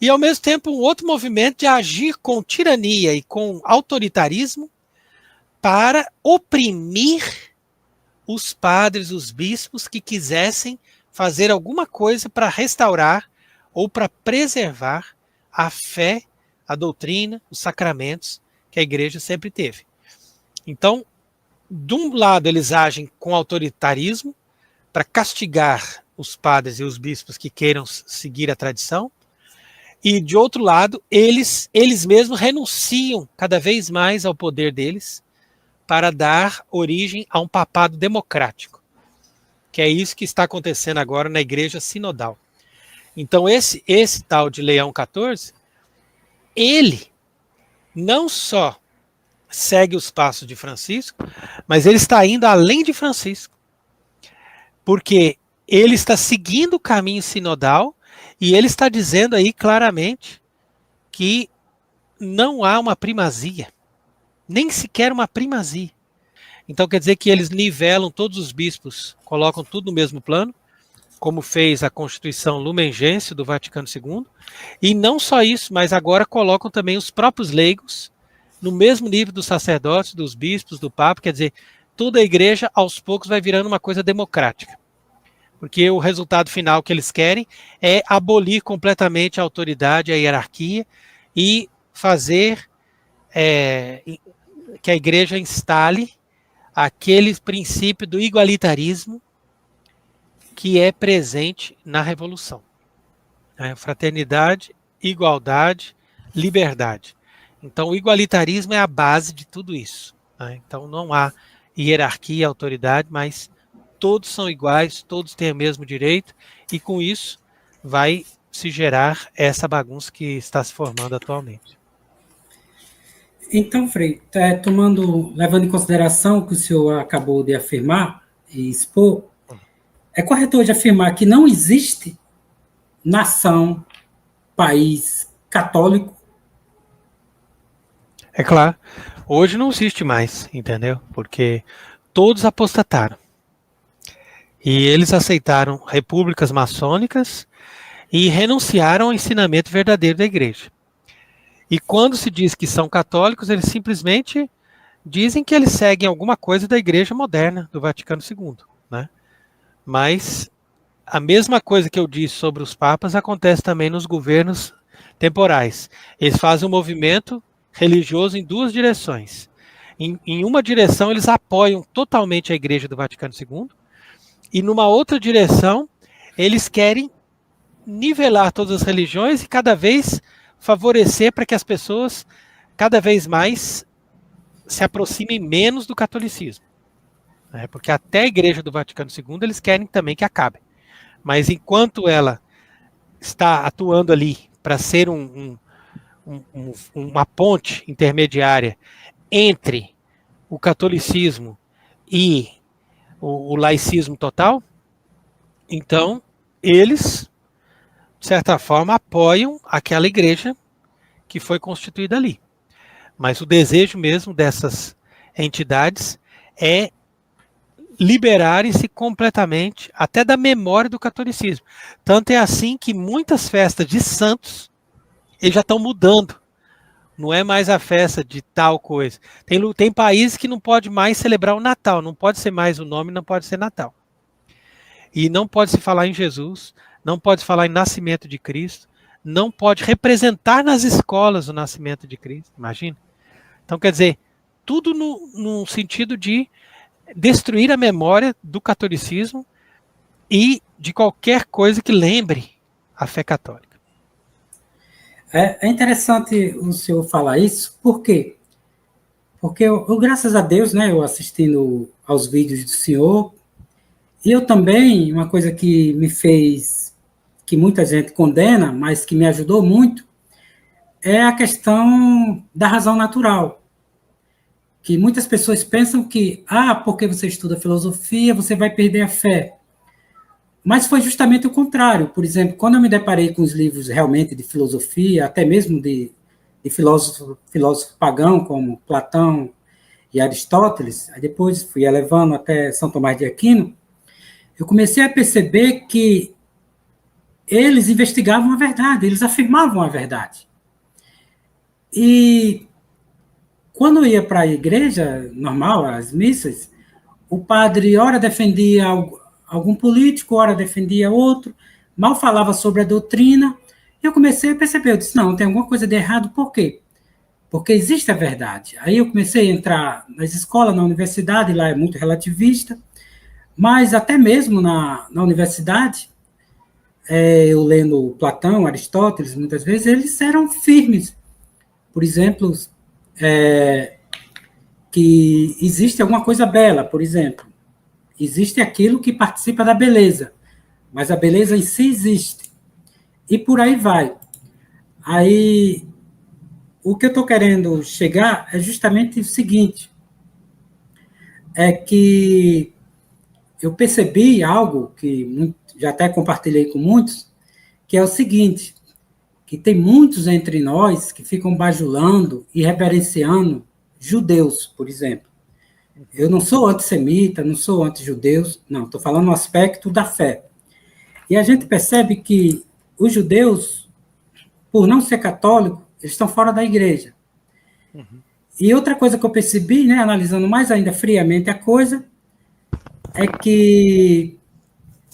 e ao mesmo tempo um outro movimento de agir com tirania e com autoritarismo para oprimir os padres, os bispos que quisessem fazer alguma coisa para restaurar ou para preservar a fé, a doutrina, os sacramentos que a igreja sempre teve. Então, de um lado eles agem com autoritarismo para castigar os padres e os bispos que queiram seguir a tradição, e de outro lado, eles mesmos renunciam cada vez mais ao poder deles para dar origem a um papado democrático, que é isso que está acontecendo agora na igreja sinodal. Então esse tal de Leão XIV, ele não só segue os passos de Francisco, mas ele está indo além de Francisco, porque ele está seguindo o caminho sinodal e ele está dizendo aí claramente que não há uma primazia, nem sequer uma primazia. Então quer dizer que eles nivelam todos os bispos, colocam tudo no mesmo plano, como fez a Constituição Lumen Gentium do Vaticano II, e não só isso, mas agora colocam também os próprios leigos no mesmo nível dos sacerdotes, dos bispos, do Papa. Quer dizer, toda a igreja aos poucos vai virando uma coisa democrática, porque o resultado final que eles querem é abolir completamente a autoridade, a hierarquia, e fazer que a igreja instale aquele princípio do igualitarismo que é presente na Revolução. Fraternidade, igualdade, liberdade. Então, o igualitarismo é a base de tudo isso. Então, não há hierarquia e autoridade, mas todos são iguais, todos têm o mesmo direito, e com isso vai se gerar essa bagunça que está se formando atualmente. Então, Frei, levando em consideração o que o senhor acabou de afirmar e expor, é correto hoje afirmar que não existe nação, país católico? É claro, hoje não existe mais, entendeu? Porque todos apostataram. E eles aceitaram repúblicas maçônicas e renunciaram ao ensinamento verdadeiro da igreja. E quando se diz que são católicos, eles simplesmente dizem que eles seguem alguma coisa da igreja moderna, do Vaticano II, né? Mas a mesma coisa que eu disse sobre os papas acontece também nos governos temporais. Eles fazem um movimento religioso em duas direções. Em uma direção, eles apoiam totalmente a igreja do Vaticano II, e numa outra direção, eles querem nivelar todas as religiões e cada vez favorecer para que as pessoas cada vez mais se aproximem menos do catolicismo. Porque até a igreja do Vaticano II eles querem também que acabe. Mas enquanto ela está atuando ali para ser uma ponte intermediária entre o catolicismo e o laicismo total, então eles, de certa forma, apoiam aquela igreja que foi constituída ali. Mas o desejo mesmo dessas entidades é liberarem-se completamente até da memória do catolicismo. Tanto é assim que muitas festas de santos eles já estão mudando. Não é mais a festa de tal coisa. Tem países que não pode mais celebrar o Natal, não pode ser mais o nome, não pode ser Natal. E não pode se falar em Jesus, não pode falar em nascimento de Cristo, não pode representar nas escolas o nascimento de Cristo, imagina. Então, quer dizer, tudo no sentido de destruir a memória do catolicismo e de qualquer coisa que lembre a fé católica. É interessante o senhor falar isso, por quê? Porque eu graças a Deus, né, eu assistindo aos vídeos do senhor, e eu também, uma coisa que me fez, que muita gente condena, mas que me ajudou muito, é a questão da razão natural. Que muitas pessoas pensam que, porque você estuda filosofia, você vai perder a fé. Mas foi justamente o contrário. Por exemplo, quando eu me deparei com os livros realmente de filosofia, até mesmo de filósofo pagão, como Platão e Aristóteles, aí depois fui elevando até São Tomás de Aquino, eu comecei a perceber que eles investigavam a verdade, eles afirmavam a verdade. E quando eu ia para a igreja normal, as missas, o padre ora defendia algum político, ora defendia outro, mal falava sobre a doutrina, e eu comecei a perceber, eu disse, não, tem alguma coisa de errado, por quê? Porque existe a verdade. Aí eu comecei a entrar nas escolas, na universidade, lá é muito relativista, mas até mesmo na universidade, eu lendo Platão, Aristóteles, muitas vezes, eles eram firmes. Por exemplo, que existe alguma coisa bela, por exemplo. Existe aquilo que participa da beleza, mas a beleza em si existe. E por aí vai. Aí, o que eu estou querendo chegar é justamente o seguinte, é que eu percebi algo que já até compartilhei com muitos, que é o seguinte, que tem muitos entre nós que ficam bajulando e reverenciando judeus, por exemplo. Eu não sou antissemita, não sou anti-judeus, não, estou falando no aspecto da fé. E a gente percebe que os judeus, por não ser católico, eles estão fora da igreja. Uhum. E outra coisa que eu percebi, né, analisando mais ainda friamente a coisa, é que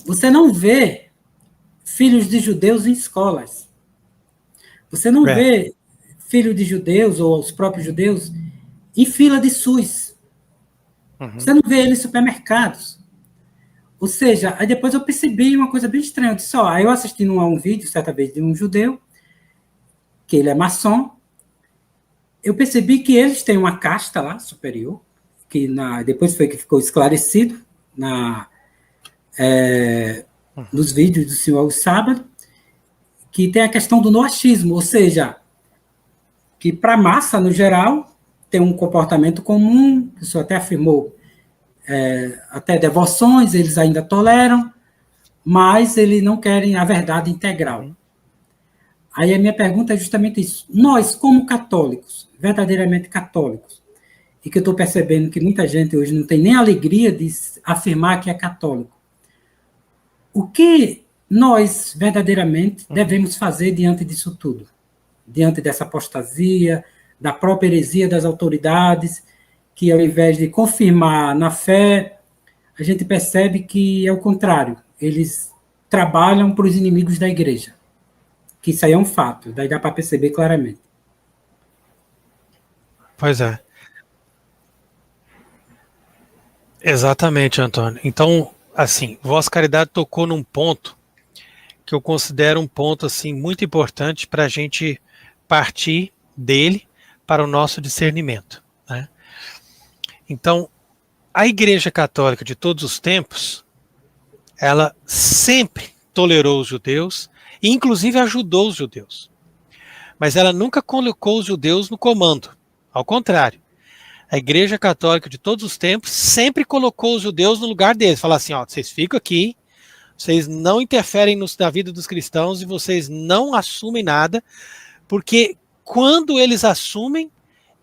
você não vê filhos de judeus em escolas. Você não vê filho de judeus ou os próprios judeus em fila de SUS. Uhum. Você não vê eles em supermercados. Ou seja, aí depois eu percebi uma coisa bem estranha. Eu disse, aí eu assisti a um vídeo, certa vez, de um judeu, que ele é maçom. Eu percebi que eles têm uma casta lá, superior, que depois foi que ficou esclarecido nos vídeos do senhor sábado, que tem a questão do noachismo, ou seja, que para a massa, no geral, tem um comportamento comum, que o senhor até afirmou, até devoções, eles ainda toleram, mas eles não querem a verdade integral. Aí a minha pergunta é justamente isso. Nós, como católicos, verdadeiramente católicos, e que eu estou percebendo que muita gente hoje não tem nem alegria de afirmar que é católico, O que nós verdadeiramente devemos fazer diante disso tudo? Diante dessa apostasia, da própria heresia das autoridades, que ao invés de confirmar na fé, a gente percebe que é o contrário. Eles trabalham para os inimigos da igreja. Que isso aí é um fato, daí dá para perceber claramente. Pois é. Exatamente, Antônio. Então, assim, Vossa Caridade tocou num ponto que eu considero um ponto assim muito importante para a gente partir dele para o nosso discernimento, né? Então, a Igreja Católica de todos os tempos, ela sempre tolerou os judeus e inclusive ajudou os judeus. Mas ela nunca colocou os judeus no comando. Ao contrário, a Igreja Católica de todos os tempos sempre colocou os judeus no lugar deles. Fala assim, ó, vocês ficam aqui, vocês não interferem na vida dos cristãos e vocês não assumem nada, porque quando eles assumem,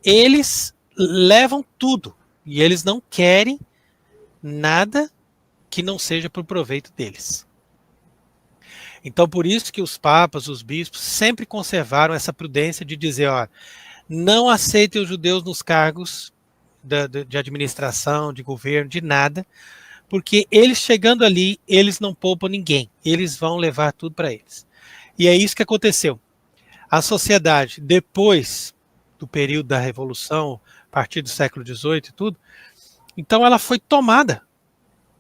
eles levam tudo. E eles não querem nada que não seja para o proveito deles. Então, por isso que os papas, os bispos, sempre conservaram essa prudência de dizer, ó, não aceitem os judeus nos cargos de administração, de governo, de nada, porque eles chegando ali, eles não poupam ninguém, eles vão levar tudo para eles. E é isso que aconteceu. A sociedade, depois do período da Revolução, a partir do século XVIII e tudo, então ela foi tomada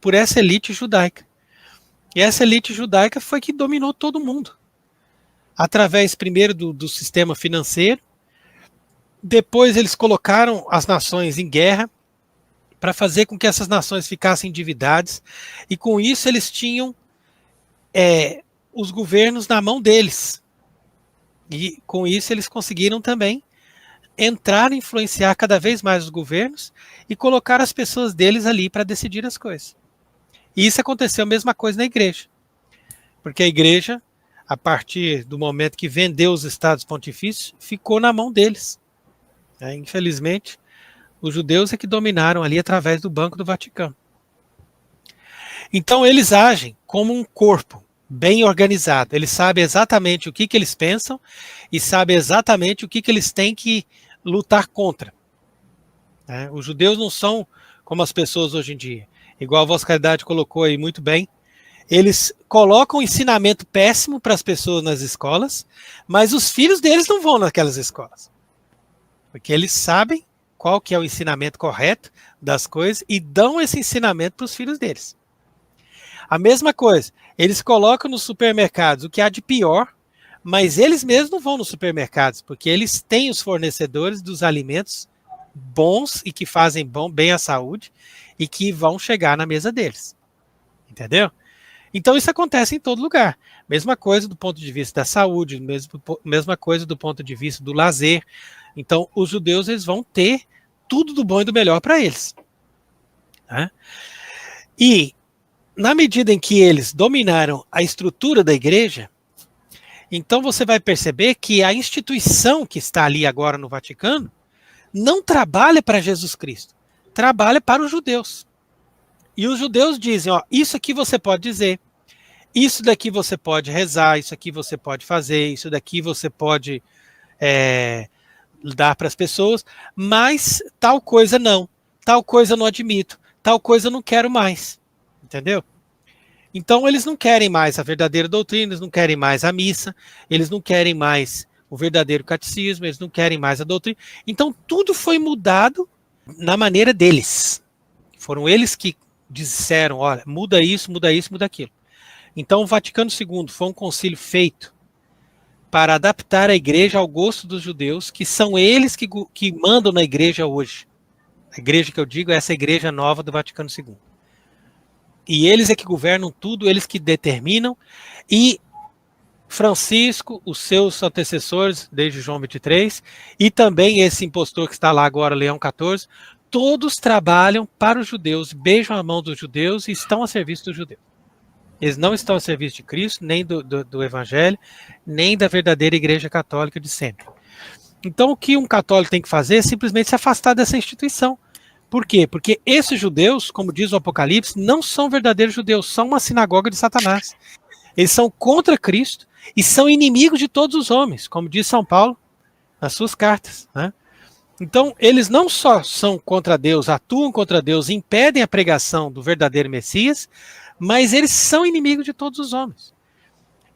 por essa elite judaica. E essa elite judaica foi que dominou todo mundo. Através, primeiro, do sistema financeiro, depois eles colocaram as nações em guerra para fazer com que essas nações ficassem endividadas, e com isso eles tinham os governos na mão deles. E com isso eles conseguiram também entrar e influenciar cada vez mais os governos e colocar as pessoas deles ali para decidir as coisas. E isso aconteceu a mesma coisa na igreja. Porque a igreja, a partir do momento que vendeu os estados pontifícios, ficou na mão deles. Infelizmente, os judeus é que dominaram ali através do Banco do Vaticano. Então eles agem como um corpo bem organizado. Eles sabem exatamente o que eles pensam e sabem exatamente o que eles têm que lutar contra. Os judeus não são como as pessoas hoje em dia. Igual a Vossa Caridade colocou aí muito bem. Eles colocam ensinamento péssimo para as pessoas nas escolas, mas os filhos deles não vão naquelas escolas. Porque eles sabem qual que é o ensinamento correto das coisas e dão esse ensinamento para os filhos deles. A mesma coisa, eles colocam nos supermercados o que há de pior, mas eles mesmos não vão nos supermercados, porque eles têm os fornecedores dos alimentos bons e que fazem bem à saúde e que vão chegar na mesa deles. Entendeu? Então isso acontece em todo lugar. Mesma coisa do ponto de vista da saúde, mesma coisa do ponto de vista do lazer. Então os judeus eles vão ter tudo do bom e do melhor para eles. E na medida em que eles dominaram a estrutura da igreja, então você vai perceber que a instituição que está ali agora no Vaticano não trabalha para Jesus Cristo, trabalha para os judeus. E os judeus dizem, ó, isso aqui você pode dizer, isso daqui você pode rezar, isso aqui você pode fazer, isso daqui você pode dar para as pessoas, mas tal coisa não admito, tal coisa eu não quero mais. Entendeu? Então eles não querem mais a verdadeira doutrina, eles não querem mais a missa, eles não querem mais o verdadeiro catecismo, eles não querem mais a doutrina. Então tudo foi mudado na maneira deles. Foram eles que disseram, olha, muda isso, muda aquilo. Então o Vaticano II foi um concílio feito para adaptar a igreja ao gosto dos judeus, que são eles que mandam na igreja hoje. A igreja que eu digo é essa igreja nova do Vaticano II. E eles é que governam tudo, eles que determinam, e Francisco, os seus antecessores, desde João 23, e também esse impostor que está lá agora, Leão 14, todos trabalham para os judeus, beijam a mão dos judeus e estão a serviço dos judeus. Eles não estão a serviço de Cristo, nem do Evangelho, nem da verdadeira Igreja Católica de sempre. Então o que um católico tem que fazer é simplesmente se afastar dessa instituição, Por quê? Porque esses judeus, como diz o Apocalipse, não são verdadeiros judeus, são uma sinagoga de Satanás. Eles são contra Cristo e são inimigos de todos os homens, como diz São Paulo nas suas cartas, né? Então, eles não só são contra Deus, atuam contra Deus, impedem a pregação do verdadeiro Messias, mas eles são inimigos de todos os homens.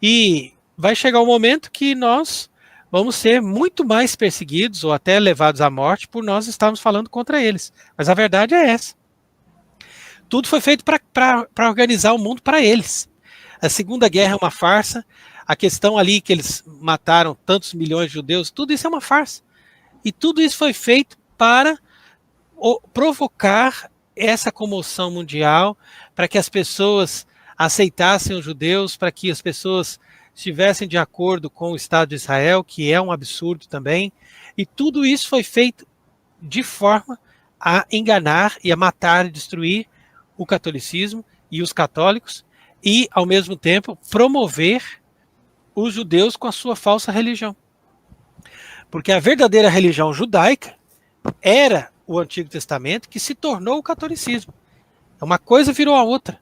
E vai chegar um momento que nós vamos ser muito mais perseguidos ou até levados à morte por nós estarmos falando contra eles. Mas a verdade é essa. Tudo foi feito para organizar o mundo para eles. A Segunda Guerra é uma farsa. A questão ali que eles mataram tantos milhões de judeus, tudo isso é uma farsa. E tudo isso foi feito para provocar essa comoção mundial, para que as pessoas aceitassem os judeus, para que as pessoas estivessem de acordo com o Estado de Israel, que é um absurdo também. E tudo isso foi feito de forma a enganar e a matar e destruir o catolicismo e os católicos e, ao mesmo tempo, promover os judeus com a sua falsa religião. Porque a verdadeira religião judaica era o Antigo Testamento, que se tornou o catolicismo. Uma coisa virou a outra.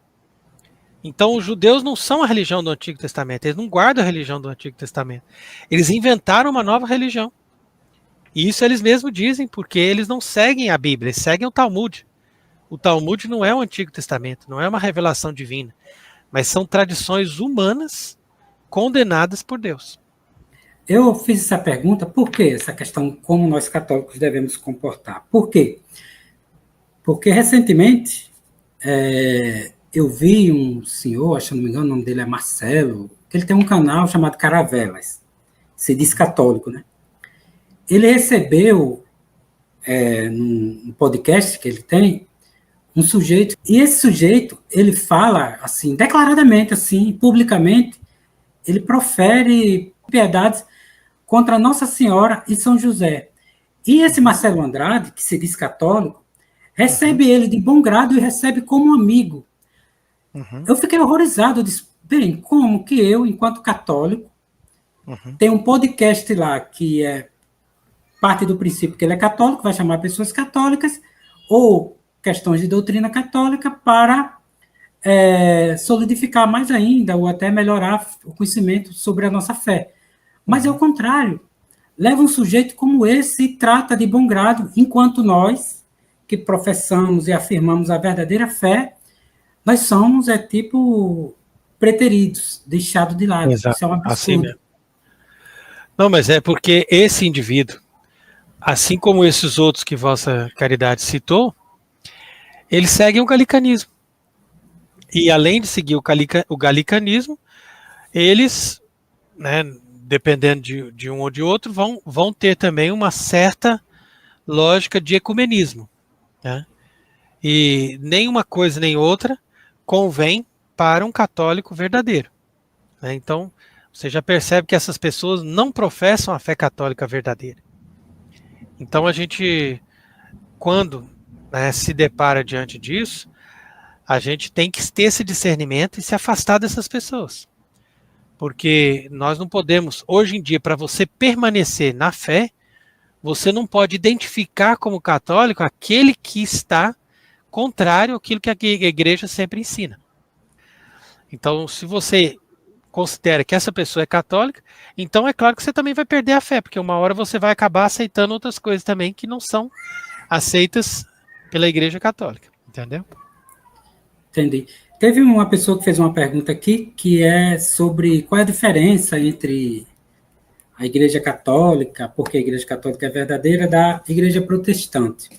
Então os judeus não são a religião do Antigo Testamento, eles não guardam a religião do Antigo Testamento. Eles inventaram uma nova religião. E isso eles mesmos dizem, porque eles não seguem a Bíblia, eles seguem o Talmud. O Talmud não é o Antigo Testamento, não é uma revelação divina, mas são tradições humanas condenadas por Deus. Eu fiz essa pergunta, por quê? Essa questão, como nós católicos devemos comportar. Por quê? Porque recentemente eu vi um senhor, acho que não me engano, o nome dele é Marcelo, que ele tem um canal chamado Caravelas, se diz católico, né? Ele recebeu, num podcast que ele tem, um sujeito, e esse sujeito, ele fala, assim, declaradamente, assim, publicamente, ele profere piedades contra Nossa Senhora e São José. E esse Marcelo Andrade, que se diz católico, recebe ele de bom grado e recebe como amigo. Eu fiquei horrorizado, eu disse, bem, como que eu, enquanto católico, tenho um podcast lá que é parte do princípio que ele é católico, vai chamar pessoas católicas, ou questões de doutrina católica para solidificar mais ainda, ou até melhorar o conhecimento sobre a nossa fé. Mas é o contrário. Leva um sujeito como esse e trata de bom grado, enquanto nós, que professamos e afirmamos a verdadeira fé, nós somos, preteridos, deixados de lado. Exato. Isso é um absurdo. Assim mesmo. Não, mas é porque esse indivíduo, assim como esses outros que Vossa Caridade citou, eles seguem o galicanismo. E além de seguir o galicanismo, eles, né, dependendo de um ou de outro, vão ter também uma certa lógica de ecumenismo, né? E nem uma coisa nem outra convém para um católico verdadeiro, né? Então, você já percebe que essas pessoas não professam a fé católica verdadeira. Então, a gente, quando, né, se depara diante disso, a gente tem que ter esse discernimento e se afastar dessas pessoas. Porque nós não podemos, hoje em dia, para você permanecer na fé, você não pode identificar como católico aquele que está contrário àquilo que a igreja sempre ensina. Então, se você considera que essa pessoa é católica, então é claro que você também vai perder a fé, porque uma hora você vai acabar aceitando outras coisas também que não são aceitas pela igreja católica, entendeu? Entendi. Teve uma pessoa que fez uma pergunta aqui, que é sobre qual é a diferença entre a Igreja Católica, porque a Igreja Católica é verdadeira, da Igreja Protestante.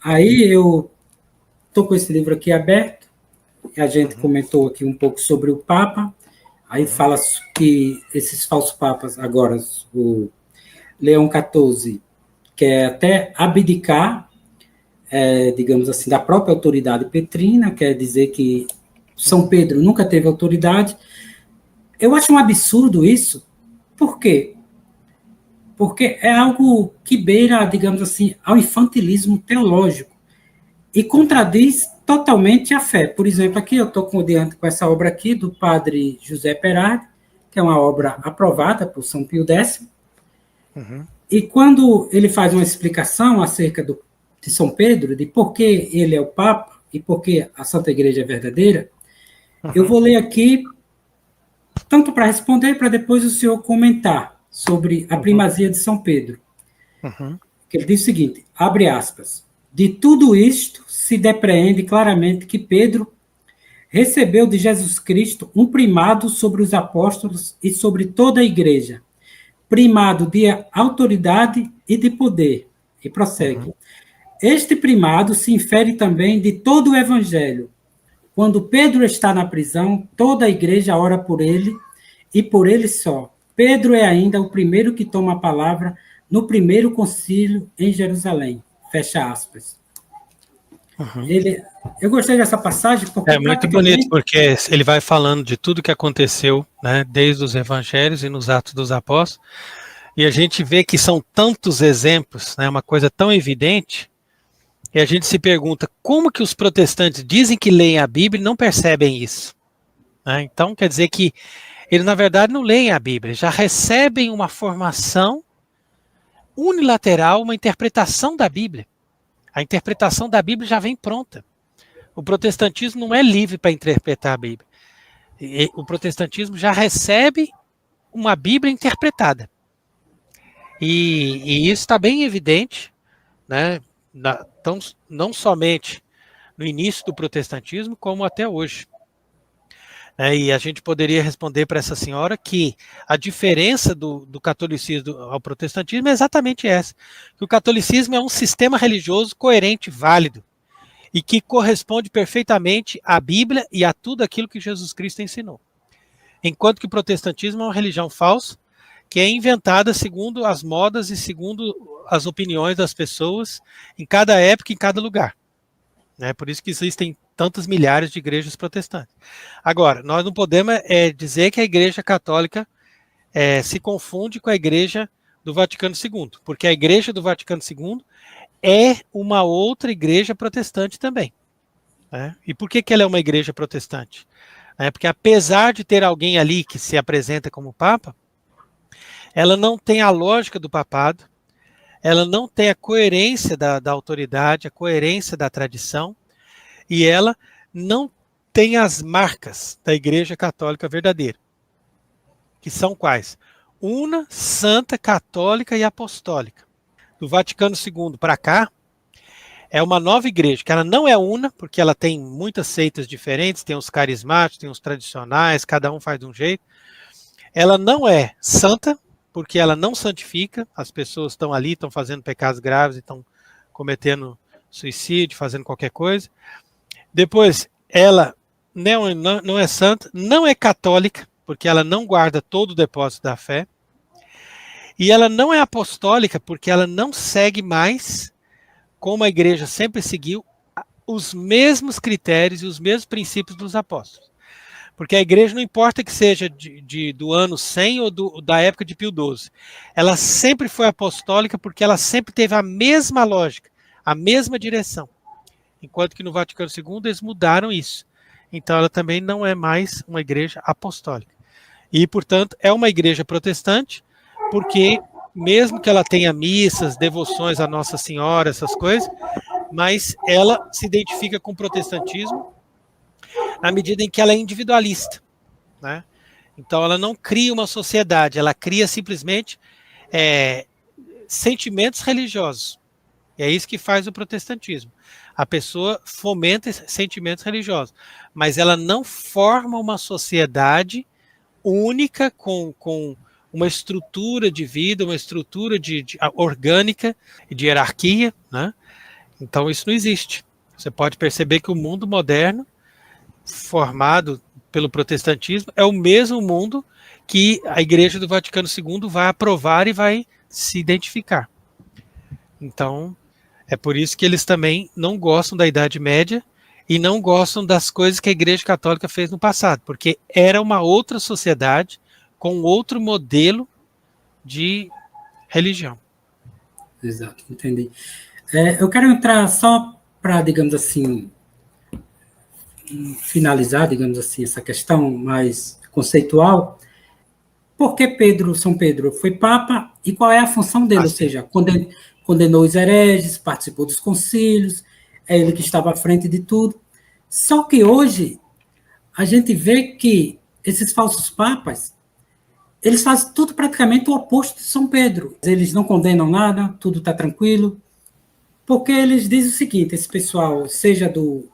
Aí eu estou com esse livro aqui aberto, e a gente comentou aqui um pouco sobre o Papa, aí fala que esses falsos papas, agora, o Leão XIV, quer até abdicar, digamos assim, da própria autoridade petrina, quer dizer que São Pedro nunca teve autoridade. Eu acho um absurdo isso. Por quê? Porque é algo que beira, digamos assim, ao infantilismo teológico e contradiz totalmente a fé. Por exemplo, aqui eu estou diante com essa obra aqui do padre José Perardi, que é uma obra aprovada por São Pio X, e quando ele faz uma explicação acerca de São Pedro, de por que ele é o Papa e por que a Santa Igreja é verdadeira, eu vou ler aqui, tanto para responder, para depois o senhor comentar sobre a primazia de São Pedro. Que ele diz o seguinte, abre aspas, de tudo isto se depreende claramente que Pedro recebeu de Jesus Cristo um primado sobre os apóstolos e sobre toda a igreja, primado de autoridade e de poder. E prossegue. Este primado se infere também de todo o evangelho. Quando Pedro está na prisão, toda a igreja ora por ele e por ele só. Pedro é ainda o primeiro que toma a palavra no primeiro concílio em Jerusalém. Fecha aspas. Eu gostei dessa passagem porque é muito bonito, porque ele vai falando de tudo que aconteceu, né, desde os evangelhos e nos Atos dos Apóstolos, e a gente vê que são tantos exemplos, né, uma coisa tão evidente, e a gente se pergunta como que os protestantes dizem que leem a Bíblia e não percebem isso. Né? Então, quer dizer que eles, na verdade, não leem a Bíblia, já recebem uma formação unilateral, uma interpretação da Bíblia. A interpretação da Bíblia já vem pronta. O protestantismo não é livre para interpretar a Bíblia. O protestantismo já recebe uma Bíblia interpretada. E isso está bem evidente, né? Não somente no início do protestantismo, como até hoje. E a gente poderia responder para essa senhora que a diferença do catolicismo ao protestantismo é exatamente essa, que o catolicismo é um sistema religioso coerente, válido, e que corresponde perfeitamente à Bíblia e a tudo aquilo que Jesus Cristo ensinou. Enquanto que o protestantismo é uma religião falsa, que é inventada segundo as modas e segundo as opiniões das pessoas em cada época, em cada lugar. Por isso que existem tantas milhares de igrejas protestantes. Agora, nós não podemos dizer que a Igreja Católica se confunde com a Igreja do Vaticano II, porque a Igreja do Vaticano II é uma outra igreja protestante também. E por que ela é uma igreja protestante? Porque apesar de ter alguém ali que se apresenta como Papa, ela não tem a lógica do papado, ela não tem a coerência da autoridade, a coerência da tradição, e ela não tem as marcas da Igreja Católica verdadeira. Que são quais? Una, Santa, Católica e Apostólica. Do Vaticano II para cá, é uma nova igreja, que ela não é una, porque ela tem muitas seitas diferentes, tem os carismáticos, tem os tradicionais, cada um faz de um jeito. Ela não é santa, porque ela não santifica, as pessoas estão ali, estão fazendo pecados graves, estão cometendo suicídio, fazendo qualquer coisa. Depois, ela não é santa, não é católica, porque ela não guarda todo o depósito da fé. E ela não é apostólica, porque ela não segue mais, como a igreja sempre seguiu, os mesmos critérios e os mesmos princípios dos apóstolos. Porque a igreja não importa que seja do ano 100 ou da época de Pio XII. Ela sempre foi apostólica porque ela sempre teve a mesma lógica, a mesma direção. Enquanto que no Vaticano II eles mudaram isso. Então ela também não é mais uma igreja apostólica. E, portanto, é uma igreja protestante, porque mesmo que ela tenha missas, devoções a Nossa Senhora, essas coisas, mas ela se identifica com o protestantismo na medida em que ela é individualista. Então ela não cria uma sociedade, ela cria simplesmente sentimentos religiosos. E é isso que faz o protestantismo. A pessoa fomenta sentimentos religiosos, mas ela não forma uma sociedade única com uma estrutura de vida, uma estrutura orgânica, de hierarquia. Então isso não existe. Você pode perceber que o mundo moderno, formado pelo protestantismo, é o mesmo mundo que a Igreja do Vaticano II vai aprovar e vai se identificar. Então, é por isso que eles também não gostam da Idade Média e não gostam das coisas que a Igreja Católica fez no passado, porque era uma outra sociedade com outro modelo de religião. Exato, entendi. Eu quero entrar só para, digamos assim, finalizar, digamos assim, essa questão mais conceitual. Por que São Pedro foi Papa e qual é a função dele? Ou seja, condenou os hereges, participou dos concílios, é ele que estava à frente de tudo. Só que hoje a gente vê que esses falsos papas, eles fazem tudo praticamente o oposto de São Pedro. Eles não condenam nada, tudo está tranquilo, porque eles dizem o seguinte, esse pessoal, seja do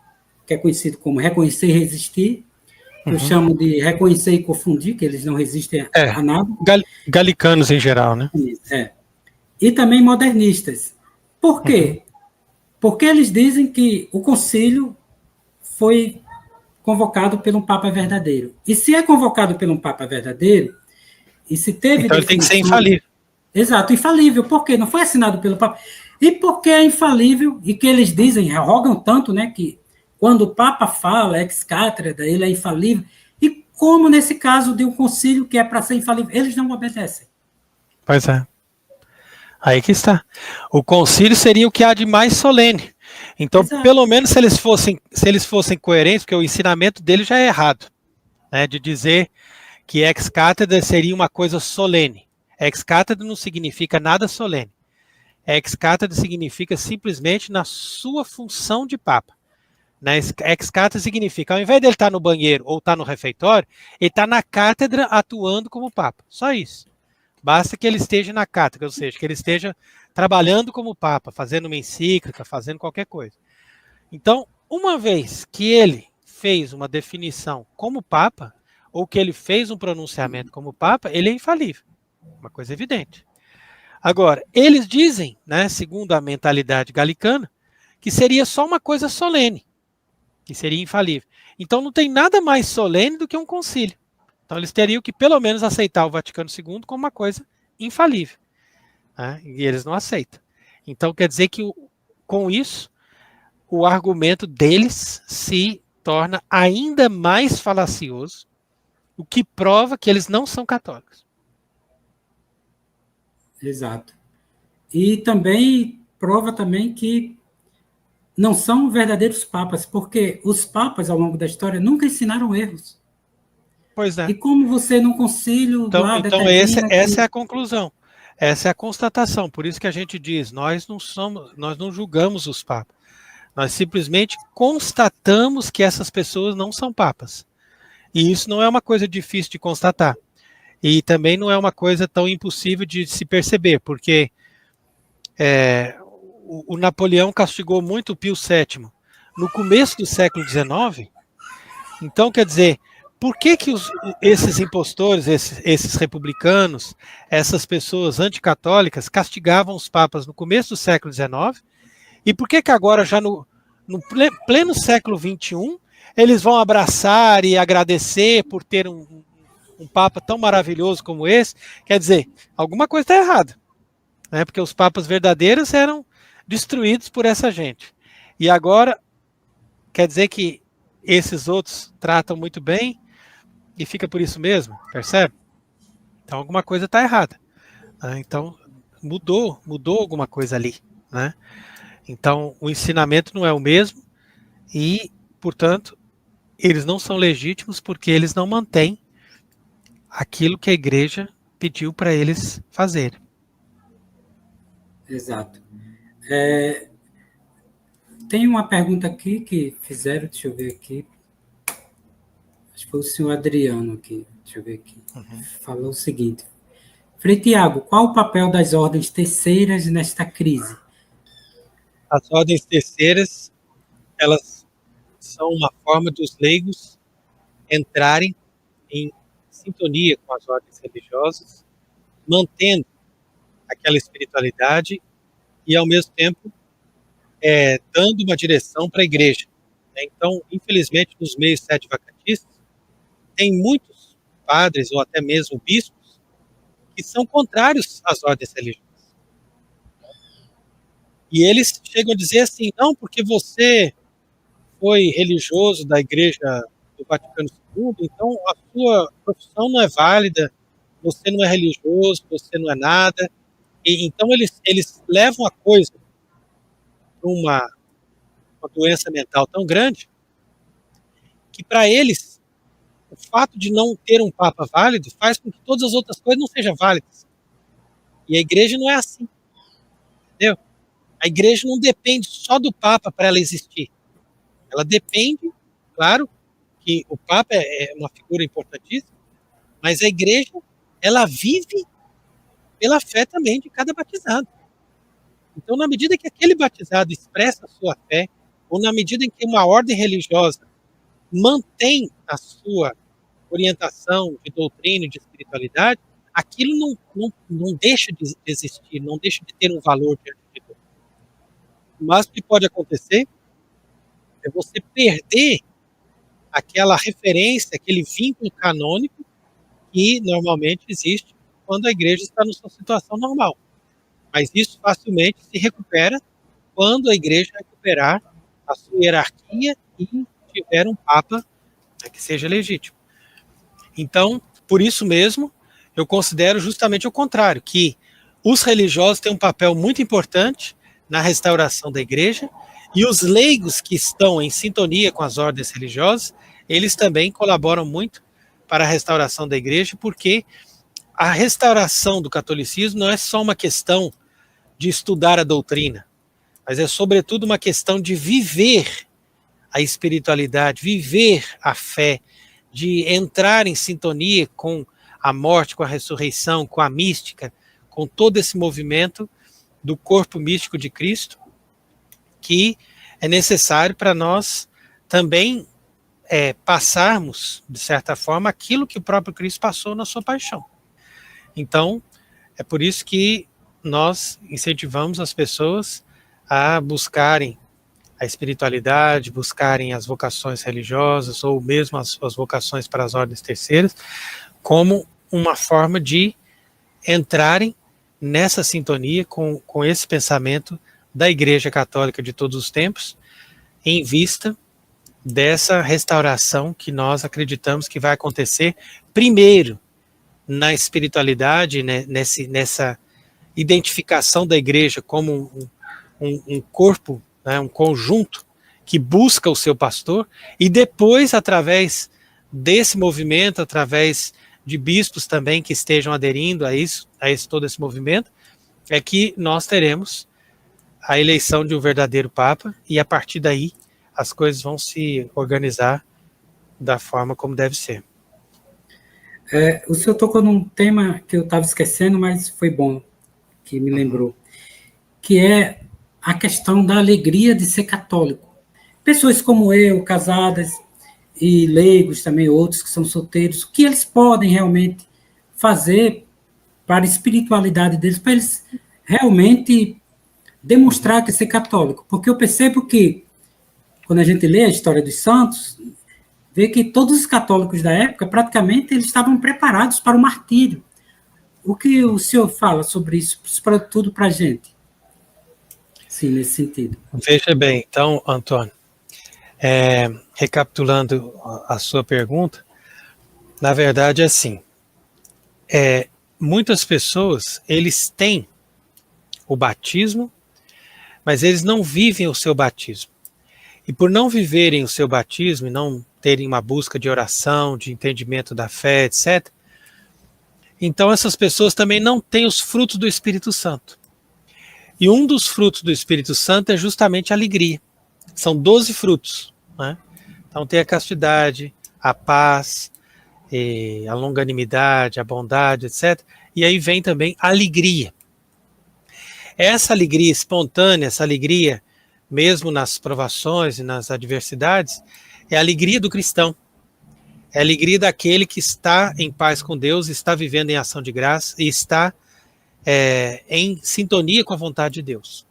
que é conhecido como reconhecer e resistir, que eu chamo de reconhecer e confundir, que eles não resistem a nada. Galicanos em geral, né? É. E também modernistas. Por quê? Porque eles dizem que o concílio foi convocado por um Papa verdadeiro. E se é convocado por um Papa verdadeiro, e se teve então ele tem que ser infalível. Exato, infalível. Por quê? Não foi assinado pelo Papa. E por que é infalível? E que eles dizem, arrogam tanto, né, que quando o Papa fala ex cátedra, ele é infalível. E como nesse caso de um concílio que é para ser infalível, eles não obedecem. Pois é. Aí que está. O concílio seria o que há de mais solene. Então, exato, pelo menos se eles fossem coerentes, porque o ensinamento dele já é errado, né, de dizer que ex cátedra seria uma coisa solene. Ex cátedra não significa nada solene. Ex cátedra significa simplesmente na sua função de papa. Ex cátedra significa, ao invés dele estar no banheiro ou estar no refeitório, ele está na cátedra atuando como papa. Só isso. Basta que ele esteja na cátedra, ou seja, que ele esteja trabalhando como papa, fazendo uma encíclica, fazendo qualquer coisa. Então, uma vez que ele fez uma definição como papa, ou que ele fez um pronunciamento como papa, ele é infalível. Uma coisa evidente. Agora, eles dizem, né, segundo a mentalidade galicana, que seria só uma coisa solene, que seria infalível. Então não tem nada mais solene do que um concílio. Então eles teriam que pelo menos aceitar o Vaticano II como uma coisa infalível. Né? E eles não aceitam. Então quer dizer que com isso, o argumento deles se torna ainda mais falacioso, o que prova que eles não são católicos. Exato. E também prova também que não são verdadeiros papas, porque os papas, ao longo da história, nunca ensinaram erros. Pois é. E como você, num concílio, então determina essa é a conclusão. Essa é a constatação. Por isso que a gente diz, nós não julgamos os papas. Nós simplesmente constatamos que essas pessoas não são papas. E isso não é uma coisa difícil de constatar. E também não é uma coisa tão impossível de se perceber, porque o Napoleão castigou muito o Pio VII no começo do século XIX. Então, quer dizer, por que esses impostores, esses republicanos, essas pessoas anticatólicas castigavam os papas no começo do século XIX? E por que agora, já no pleno século XXI, eles vão abraçar e agradecer por ter um papa tão maravilhoso como esse? Quer dizer, alguma coisa está errada, né? Porque os papas verdadeiros eram destruídos por essa gente. E agora, quer dizer que esses outros tratam muito bem e fica por isso mesmo, percebe? Então alguma coisa está errada. Né? Então mudou alguma coisa ali, né? Então o ensinamento não é o mesmo e, portanto, eles não são legítimos porque eles não mantêm aquilo que a igreja pediu para eles fazerem. Exato. Tem uma pergunta aqui que fizeram, deixa eu ver aqui. Acho que foi o senhor Adriano aqui, deixa eu ver aqui. Falou o seguinte: Frei Tiago, qual o papel das ordens terceiras nesta crise? As ordens terceiras, elas são uma forma dos leigos entrarem em sintonia com as ordens religiosas, mantendo aquela espiritualidade e, ao mesmo tempo, dando uma direção para a igreja. Então, infelizmente, nos meios sede-vacatistas, tem muitos padres ou até mesmo bispos que são contrários às ordens religiosas. E eles chegam a dizer assim, não, porque você foi religioso da igreja do Vaticano II, então a sua profissão não é válida, você não é religioso, você não é nada. E, então eles levam a coisa para uma doença mental tão grande que para eles o fato de não ter um papa válido faz com que todas as outras coisas não sejam válidas. E a igreja não é assim. Entendeu? A igreja não depende só do Papa para ela existir. Ela depende, claro, que o Papa é uma figura importantíssima, mas a igreja, ela vive pela fé também de cada batizado. Então, na medida que aquele batizado expressa a sua fé, ou na medida em que uma ordem religiosa mantém a sua orientação de doutrina e de espiritualidade, aquilo não deixa de existir, não deixa de ter um valor diante de Deus. O máximo que pode acontecer é você perder aquela referência, aquele vínculo canônico que normalmente existe quando a igreja está na sua situação normal. Mas isso facilmente se recupera quando a igreja recuperar a sua hierarquia e tiver um Papa, né, que seja legítimo. Então, por isso mesmo, eu considero justamente o contrário, que os religiosos têm um papel muito importante na restauração da igreja, e os leigos que estão em sintonia com as ordens religiosas, eles também colaboram muito para a restauração da igreja, porque a restauração do catolicismo não é só uma questão de estudar a doutrina, mas é sobretudo uma questão de viver a espiritualidade, viver a fé, de entrar em sintonia com a morte, com a ressurreição, com a mística, com todo esse movimento do corpo místico de Cristo, que é necessário para nós também passarmos, de certa forma, aquilo que o próprio Cristo passou na sua paixão. Então, é por isso que nós incentivamos as pessoas a buscarem a espiritualidade, buscarem as vocações religiosas, ou mesmo as vocações para as ordens terceiras, como uma forma de entrarem nessa sintonia com esse pensamento da Igreja Católica de todos os tempos, em vista dessa restauração que nós acreditamos que vai acontecer primeiro na espiritualidade, né, nessa identificação da igreja como um corpo, né, um conjunto que busca o seu pastor, e depois, através desse movimento, através de bispos também que estejam aderindo a todo esse movimento, é que nós teremos a eleição de um verdadeiro Papa, e a partir daí as coisas vão se organizar da forma como deve ser. O senhor tocou num tema que eu estava esquecendo, mas foi bom que me lembrou, que é a questão da alegria de ser católico. Pessoas como eu, casadas, e leigos também, outros que são solteiros, o que eles podem realmente fazer para a espiritualidade deles, para eles realmente demonstrar que ser católico? Porque eu percebo que, quando a gente lê a história dos santos, vê que todos os católicos da época, praticamente, eles estavam preparados para o martírio. O que o senhor fala sobre isso, sobretudo para a gente? Sim, nesse sentido. Veja bem, então, Antônio, recapitulando a sua pergunta, na verdade é assim, muitas pessoas, eles têm o batismo, mas eles não vivem o seu batismo. E por não viverem o seu batismo e não terem uma busca de oração, de entendimento da fé, etc., então essas pessoas também não têm os frutos do Espírito Santo. E um dos frutos do Espírito Santo é justamente a alegria. São 12 frutos, né? Então tem a castidade, a paz, a longanimidade, a bondade, etc. E aí vem também a alegria. Essa alegria espontânea, essa alegria mesmo nas provações e nas adversidades, é a alegria do cristão. É a alegria daquele que está em paz com Deus, está vivendo em ação de graça e está em sintonia com a vontade de Deus.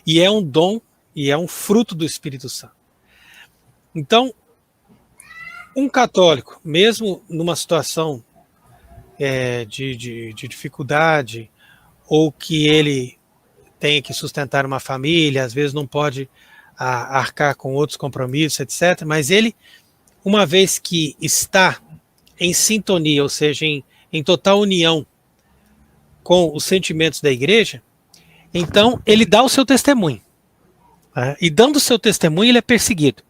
E é um dom e é um fruto do Espírito Santo. Então, um católico, mesmo numa situação de dificuldade, ou que ele tenha que sustentar uma família, às vezes não pode arcar com outros compromissos, etc., mas ele, uma vez que está em sintonia, ou seja, em total união com os sentimentos da igreja, então ele dá o seu testemunho. Né? E dando o seu testemunho, ele é perseguido.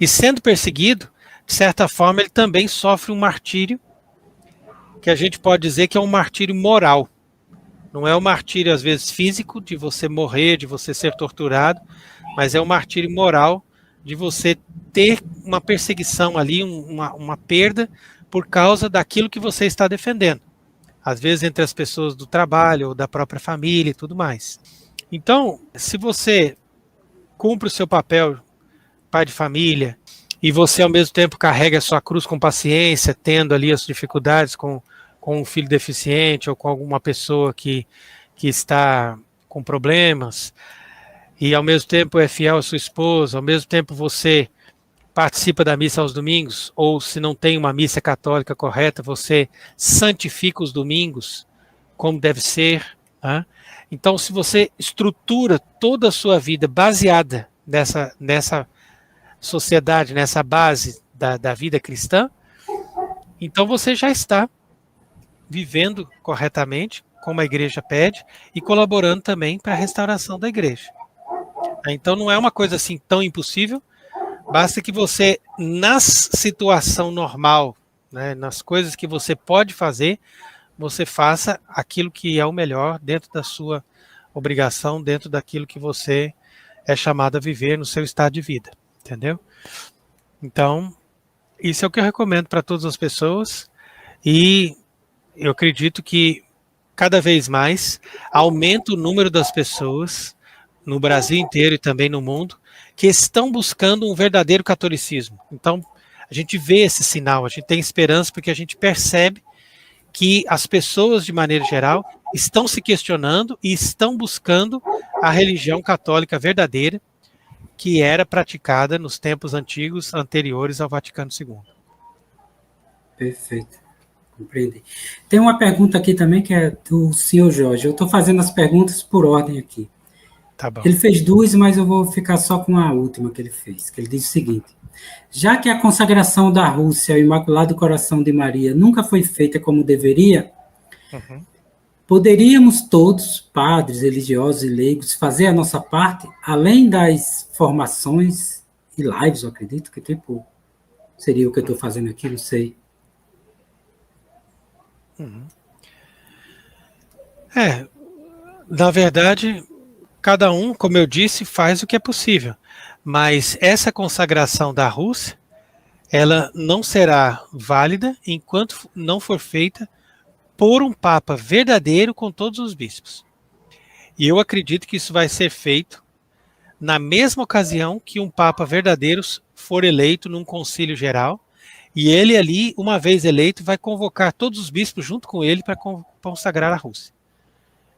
E sendo perseguido, de certa forma, ele também sofre um martírio, que a gente pode dizer que é um martírio moral. Não é o martírio, às vezes, físico, de você morrer, de você ser torturado, mas é o martírio moral de você ter uma perseguição ali, uma perda por causa daquilo que você está defendendo. Às vezes entre as pessoas do trabalho, ou da própria família e tudo mais. Então, se você cumpre o seu papel, pai de família, e você ao mesmo tempo carrega a sua cruz com paciência, tendo ali as dificuldades com um filho deficiente ou com alguma pessoa que está com problemas, e ao mesmo tempo é fiel à sua esposa, ao mesmo tempo você participa da missa aos domingos, ou se não tem uma missa católica correta, você santifica os domingos, como deve ser. Né? Então, se você estrutura toda a sua vida baseada nessa sociedade, nessa base da vida cristã, então você já está vivendo corretamente, como a igreja pede, e colaborando também para a restauração da igreja. Então, não é uma coisa assim tão impossível. Basta que você, na situação normal, né, nas coisas que você pode fazer, você faça aquilo que é o melhor dentro da sua obrigação, dentro daquilo que você é chamado a viver no seu estado de vida, entendeu? Então, isso é o que eu recomendo para todas as pessoas, e eu acredito que cada vez mais aumenta o número das pessoas no Brasil inteiro e também no mundo que estão buscando um verdadeiro catolicismo. Então, a gente vê esse sinal, a gente tem esperança porque a gente percebe que as pessoas, de maneira geral, estão se questionando e estão buscando a religião católica verdadeira que era praticada nos tempos antigos, anteriores ao Vaticano II. Perfeito, compreendi. Tem uma pergunta aqui também que é do senhor Jorge. Eu estou fazendo as perguntas por ordem aqui. Tá bom. Ele fez duas, mas eu vou ficar só com a última que ele fez, que ele diz o seguinte: já que a consagração da Rússia ao Imaculado Coração de Maria nunca foi feita como deveria, poderíamos todos, padres, religiosos e leigos, fazer a nossa parte, além das formações e lives, eu acredito, que tipo seria o que eu estou fazendo aqui, não sei. Na verdade, cada um, como eu disse, faz o que é possível. Mas essa consagração da Rússia, ela não será válida enquanto não for feita por um Papa verdadeiro com todos os bispos. E eu acredito que isso vai ser feito na mesma ocasião que um Papa verdadeiro for eleito num concílio geral, e ele ali, uma vez eleito, vai convocar todos os bispos junto com ele para consagrar a Rússia.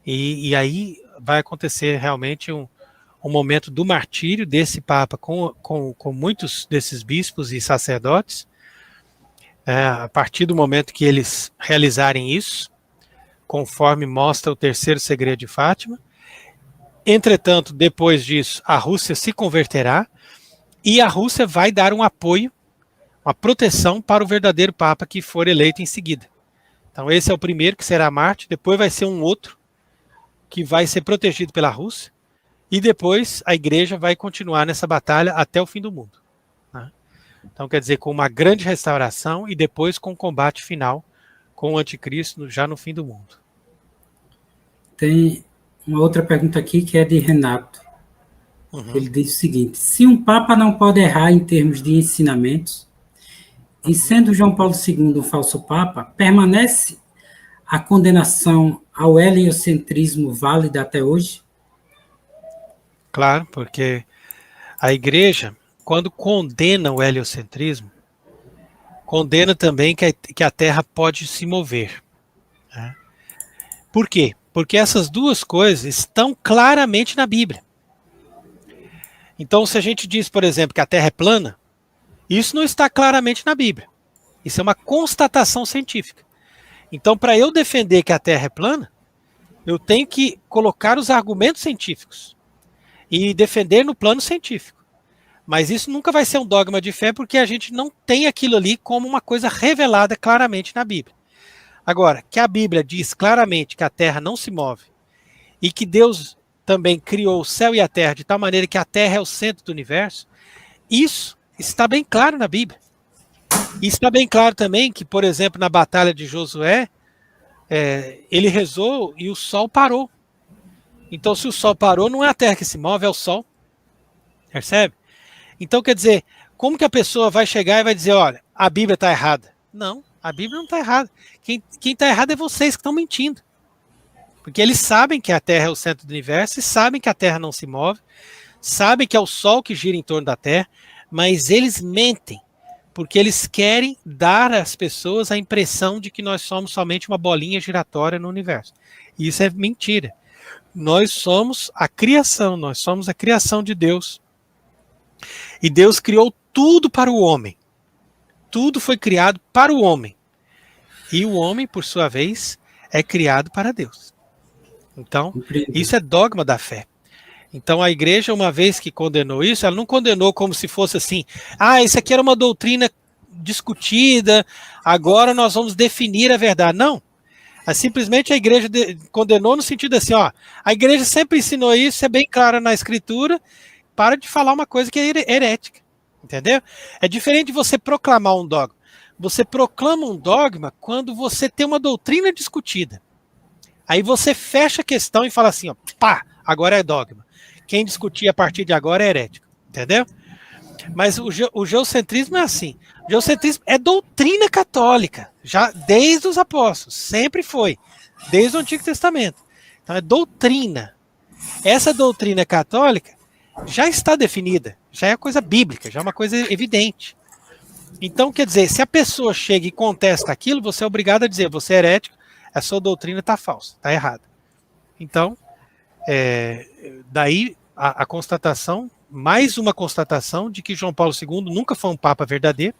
E aí vai acontecer realmente um momento do martírio desse Papa com muitos desses bispos e sacerdotes, a partir do momento que eles realizarem isso, conforme mostra o terceiro segredo de Fátima. Entretanto, depois disso, a Rússia se converterá e a Rússia vai dar um apoio, uma proteção para o verdadeiro Papa que for eleito em seguida. Então esse é o primeiro que será mártir, depois vai ser um outro que vai ser protegido pela Rússia, e depois a igreja vai continuar nessa batalha até o fim do mundo. Né? Então quer dizer, com uma grande restauração e depois com o combate final com o anticristo já no fim do mundo. Tem uma outra pergunta aqui que é de Renato. Ele diz o seguinte: se um Papa não pode errar em termos de ensinamentos, e sendo João Paulo II um falso Papa, permanece a condenação ao heliocentrismo válida até hoje? Claro, porque a igreja, quando condena o heliocentrismo, condena também que a Terra pode se mover. Né? Por quê? Porque essas duas coisas estão claramente na Bíblia. Então, se a gente diz, por exemplo, que a Terra é plana, isso não está claramente na Bíblia. Isso é uma constatação científica. Então, para eu defender que a Terra é plana, eu tenho que colocar os argumentos científicos e defender no plano científico. Mas isso nunca vai ser um dogma de fé, porque a gente não tem aquilo ali como uma coisa revelada claramente na Bíblia. Agora, que a Bíblia diz claramente que a Terra não se move e que Deus também criou o céu e a Terra de tal maneira que a Terra é o centro do universo, isso está bem claro na Bíblia. E está bem claro também que, por exemplo, na Batalha de Josué, ele rezou e o sol parou. Então, se o sol parou, não é a Terra que se move, é o sol. Percebe? Então, quer dizer, como que a pessoa vai chegar e vai dizer, olha, a Bíblia está errada? Não, a Bíblia não está errada. Quem está errado é vocês que estão mentindo. Porque eles sabem que a Terra é o centro do universo e sabem que a Terra não se move, sabem que é o Sol que gira em torno da Terra, mas eles mentem, porque eles querem dar às pessoas a impressão de que nós somos somente uma bolinha giratória no universo. E isso é mentira. Nós somos a criação de Deus. E Deus criou tudo para o homem. Tudo foi criado para o homem. E o homem, por sua vez, é criado para Deus. Então, isso é dogma da fé. Então, a igreja, uma vez que condenou isso, ela não condenou como se fosse assim, isso aqui era uma doutrina discutida, agora nós vamos definir a verdade. Não. Simplesmente a igreja condenou no sentido assim, a igreja sempre ensinou isso, é bem claro na escritura, para de falar uma coisa que é herética. Entendeu? É diferente de você proclamar um dogma. Você proclama um dogma quando você tem uma doutrina discutida. Aí você fecha a questão e fala assim, agora é dogma. Quem discutir a partir de agora é herético. Entendeu? Mas o geocentrismo é assim. O geocentrismo é doutrina católica, já desde os apóstolos, sempre foi, desde o Antigo Testamento. Então é doutrina. Essa doutrina católica já está definida, já é coisa bíblica, já é uma coisa evidente. Então, quer dizer, se a pessoa chega e contesta aquilo, você é obrigado a dizer, você é herético, a sua doutrina está falsa, está errada. Então, daí a constatação, mais uma constatação de que João Paulo II nunca foi um papa verdadeiro,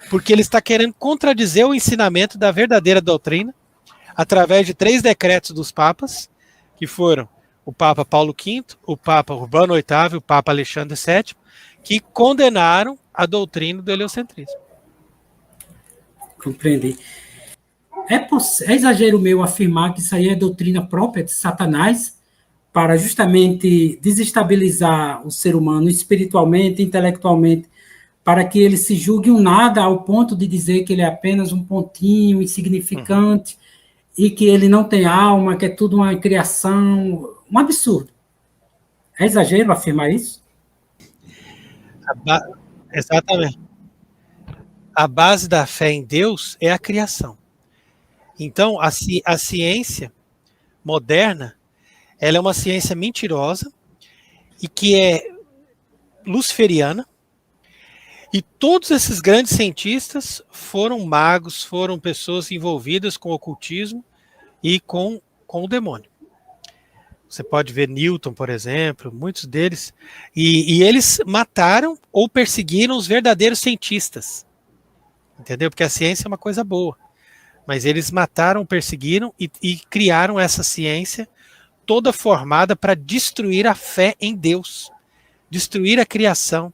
porque ele está querendo contradizer o ensinamento da verdadeira doutrina através de 3 decretos dos papas, que foram o Papa Paulo V, o Papa Urbano VIII e o Papa Alexandre VII, que condenaram a doutrina do heliocentrismo. Compreendi. É exagero meu afirmar que isso aí é doutrina própria de Satanás para justamente desestabilizar o ser humano espiritualmente, intelectualmente, para que ele se julgue um nada ao ponto de dizer que ele é apenas um pontinho insignificante e que ele não tem alma, que é tudo uma criação, um absurdo. É exagero afirmar isso? Exatamente. A base da fé em Deus é a criação. Então, a ciência moderna, ela é uma ciência mentirosa e que é luciferiana. E todos esses grandes cientistas foram magos, foram pessoas envolvidas com o ocultismo e com o demônio. Você pode ver Newton, por exemplo, muitos deles. E eles mataram ou perseguiram os verdadeiros cientistas. Entendeu? Porque a ciência é uma coisa boa. Mas eles mataram, perseguiram e criaram essa ciência toda formada para destruir a fé em Deus, destruir a criação,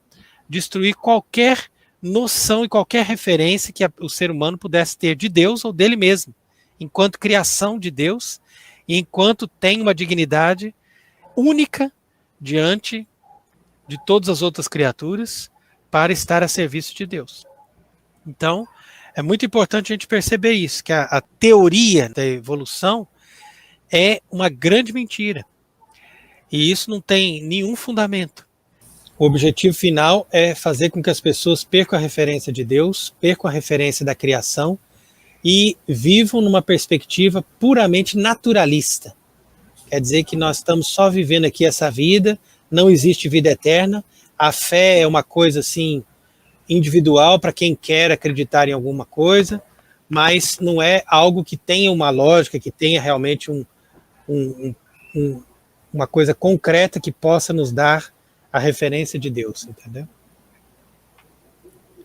destruir qualquer noção e qualquer referência que o ser humano pudesse ter de Deus ou dele mesmo, enquanto criação de Deus e enquanto tem uma dignidade única diante de todas as outras criaturas para estar a serviço de Deus. Então, é muito importante a gente perceber isso, que a teoria da evolução é uma grande mentira. E isso não tem nenhum fundamento. O objetivo final é fazer com que as pessoas percam a referência de Deus, percam a referência da criação e vivam numa perspectiva puramente naturalista. Quer dizer que nós estamos só vivendo aqui essa vida, não existe vida eterna, a fé é uma coisa assim individual para quem quer acreditar em alguma coisa, mas não é algo que tenha uma lógica, que tenha realmente uma coisa concreta que possa nos dar a referência de Deus, entendeu?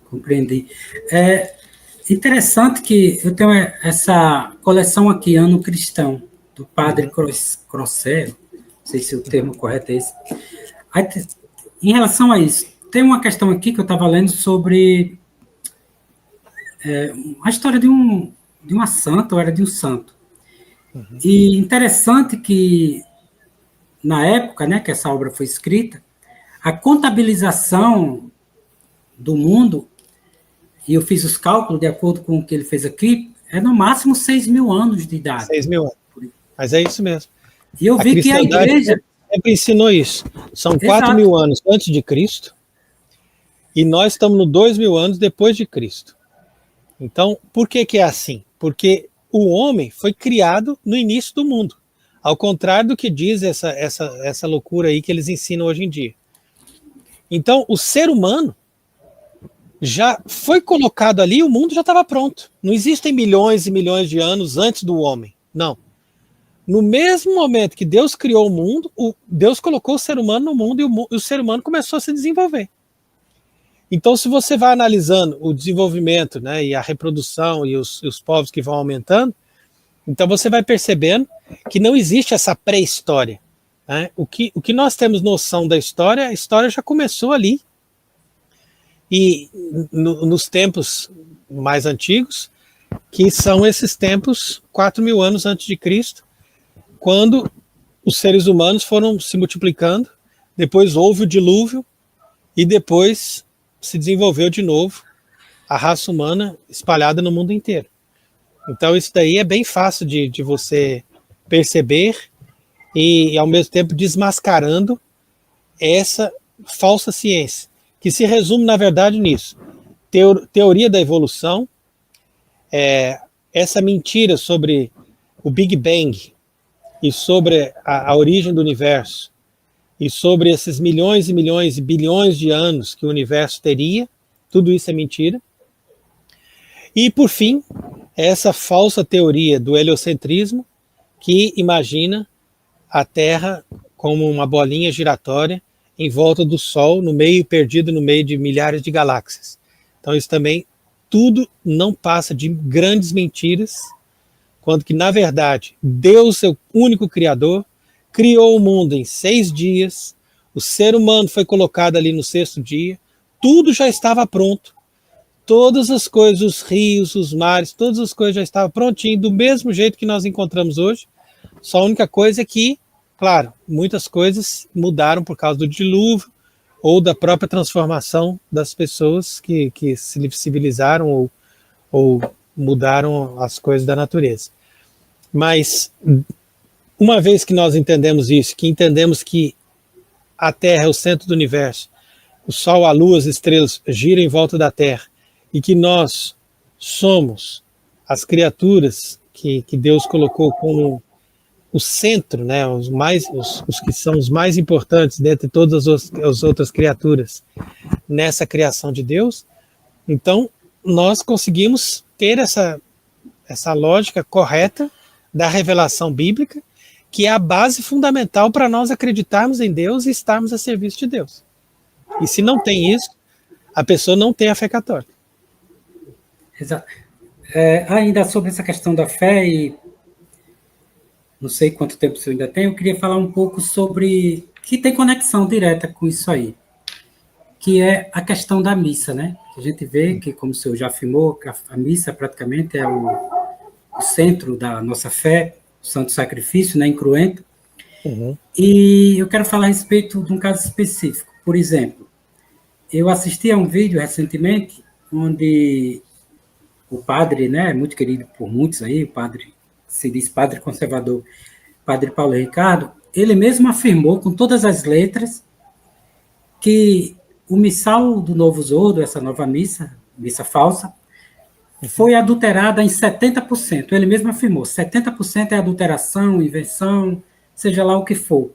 Compreendi. É interessante que eu tenho essa coleção aqui, Ano Cristão, do padre Crossero, não sei se o termo correto é esse. Aí, em relação a isso, tem uma questão aqui que eu estava lendo sobre a história de uma santa, ou era de um santo. E interessante que, na época, né, que essa obra foi escrita, a contabilização do mundo, e eu fiz os cálculos de acordo com o que ele fez aqui, é no máximo 6.000 anos de idade. 6.000 anos. Mas é isso mesmo. E eu vi que a igreja sempre ensinou isso. São Exato. 4.000 anos antes de Cristo e nós estamos no 2.000 anos depois de Cristo. Então, por que é assim? Porque o homem foi criado no início do mundo, ao contrário do que diz essa loucura aí que eles ensinam hoje em dia. Então, o ser humano já foi colocado ali, o mundo já estava pronto. Não existem milhões e milhões de anos antes do homem. Não. No mesmo momento que Deus criou o mundo, Deus colocou o ser humano no mundo e o ser humano começou a se desenvolver. Então, se você vai analisando o desenvolvimento, né, e a reprodução e os povos que vão aumentando, então você vai percebendo que não existe essa pré-história. Né? O que nós temos noção da história, a história já começou ali. E nos tempos mais antigos, que são esses tempos 4.000 anos antes de Cristo, quando os seres humanos foram se multiplicando, depois houve o dilúvio e depois se desenvolveu de novo a raça humana espalhada no mundo inteiro. Então isso daí é bem fácil de você perceber e ao mesmo tempo desmascarando essa falsa ciência, que se resume na verdade nisso. Teoria da evolução, essa mentira sobre o Big Bang e sobre a origem do universo, e sobre esses milhões e milhões e bilhões de anos que o universo teria, tudo isso é mentira. E, por fim, essa falsa teoria do heliocentrismo, que imagina a Terra como uma bolinha giratória em volta do Sol, no meio, perdido no meio de milhares de galáxias. Então isso também, tudo não passa de grandes mentiras, quando que, na verdade, Deus, seu único Criador, criou o mundo em 6 dias, o ser humano foi colocado ali no 6º dia, tudo já estava pronto, todas as coisas, os rios, os mares, todas as coisas já estavam prontinhas, do mesmo jeito que nós encontramos hoje, só a única coisa é que, claro, muitas coisas mudaram por causa do dilúvio, ou da própria transformação das pessoas que se civilizaram ou mudaram as coisas da natureza. Mas uma vez que nós entendemos isso, que entendemos que a Terra é o centro do universo, o Sol, a Lua, as estrelas giram em volta da Terra, e que nós somos as criaturas que Deus colocou como o centro, né, os que são os mais importantes dentre todas as outras criaturas nessa criação de Deus, então nós conseguimos ter essa lógica correta da revelação bíblica, que é a base fundamental para nós acreditarmos em Deus e estarmos a serviço de Deus. E se não tem isso, a pessoa não tem a fé católica. Exato. Ainda sobre essa questão da fé, e não sei quanto tempo você ainda tem, eu queria falar um pouco sobre, que tem conexão direta com isso aí, que é a questão da missa, né? A gente vê que, como o senhor já afirmou, a missa praticamente é o centro da nossa fé, o santo sacrifício, né, incruento. Uhum. E eu quero falar a respeito de um caso específico. Por exemplo, eu assisti a um vídeo recentemente onde o padre, né, muito querido por muitos aí, o padre, se diz padre conservador, padre Paulo Ricardo, ele mesmo afirmou com todas as letras que o missal do Novo Zordo, essa nova missa falsa, foi adulterada em 70%. Ele mesmo afirmou, 70% é adulteração, invenção, seja lá o que for.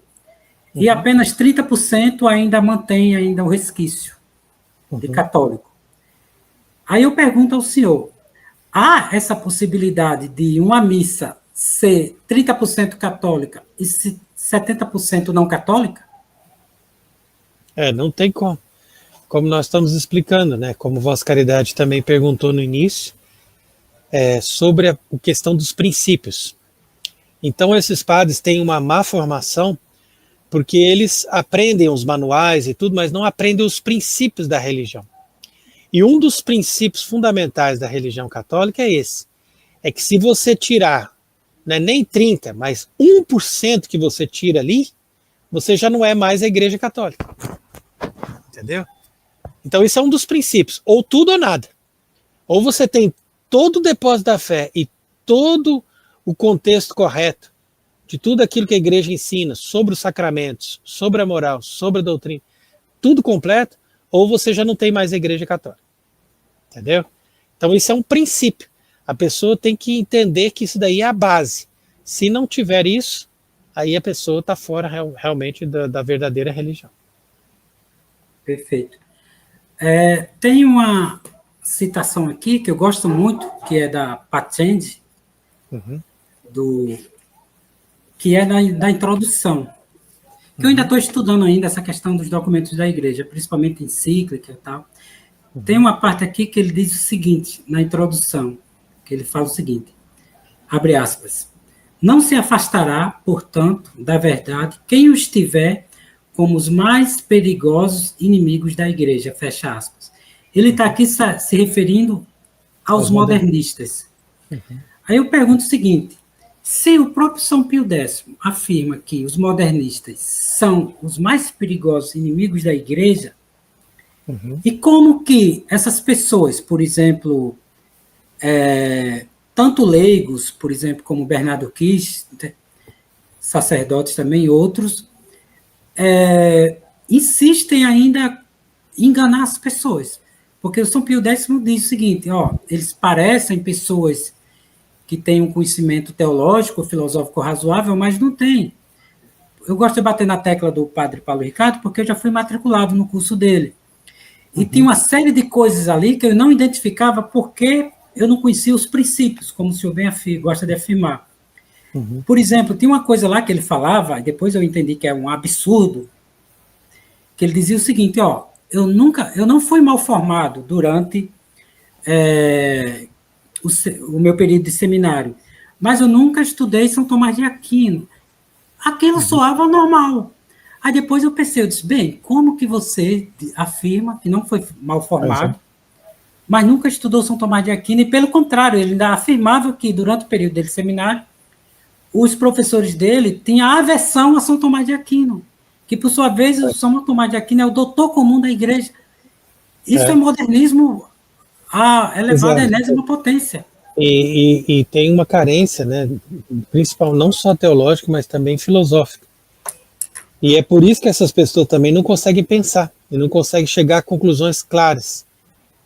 E apenas 30% ainda mantém ainda o resquício de católico. Aí eu pergunto ao senhor, há essa possibilidade de uma missa ser 30% católica e 70% não católica? Não tem como. Como nós estamos explicando, né? Como Vossa Caridade também perguntou no início, sobre a questão dos princípios. Então esses padres têm uma má formação porque eles aprendem os manuais e tudo, mas não aprendem os princípios da religião. E um dos princípios fundamentais da religião católica é esse, é que se você tirar, não é nem 30%, mas 1% que você tira ali, você já não é mais a Igreja Católica. Entendeu? Então isso é um dos princípios, ou tudo ou nada. Ou você tem todo o depósito da fé e todo o contexto correto de tudo aquilo que a igreja ensina sobre os sacramentos, sobre a moral, sobre a doutrina, tudo completo, ou você já não tem mais a igreja católica. Entendeu? Então isso é um princípio. A pessoa tem que entender que isso daí é a base. Se não tiver isso, aí a pessoa está fora realmente da verdadeira religião. Perfeito. Tem uma citação aqui que eu gosto muito, que é da Pachendi, que é da introdução. Que eu ainda estou estudando ainda essa questão dos documentos da igreja, principalmente encíclica e tal. Tem uma parte aqui que ele diz o seguinte, na introdução, que ele fala o seguinte, abre aspas, não se afastará, portanto, da verdade quem os tiver como os mais perigosos inimigos da igreja, fecha aspas. Ele está aqui se referindo aos modernistas. Aí eu pergunto o seguinte, se o próprio São Pio X afirma que os modernistas são os mais perigosos inimigos da igreja, e como que essas pessoas, por exemplo, tanto leigos, por exemplo, como Bernardo Kiss, sacerdotes também, outros, insistem ainda em enganar as pessoas. Porque o São Pio X diz o seguinte, eles parecem pessoas que têm um conhecimento teológico, filosófico razoável, mas não têm. Eu gosto de bater na tecla do padre Paulo Ricardo, porque eu já fui matriculado no curso dele. E tinha uma série de coisas ali que eu não identificava porque eu não conhecia os princípios, como o senhor bem gosta de afirmar. Por exemplo, tinha uma coisa lá que ele falava, e depois eu entendi que é um absurdo, que ele dizia o seguinte, eu não fui mal formado durante o meu período de seminário, mas eu nunca estudei São Tomás de Aquino. Aquilo soava normal. Aí depois eu pensei, eu disse, bem, como que você afirma que não foi mal formado, mas nunca estudou São Tomás de Aquino, e pelo contrário, ele ainda afirmava que durante o período dele de seminário, os professores dele tinham aversão a São Tomás de Aquino, que por sua vez o São Tomás de Aquino é o doutor comum da igreja. Isso é modernismo elevado à enésima potência. E tem uma carência, né, principal, não só teológica, mas também filosófica. E é por isso que essas pessoas também não conseguem pensar, e não conseguem chegar a conclusões claras,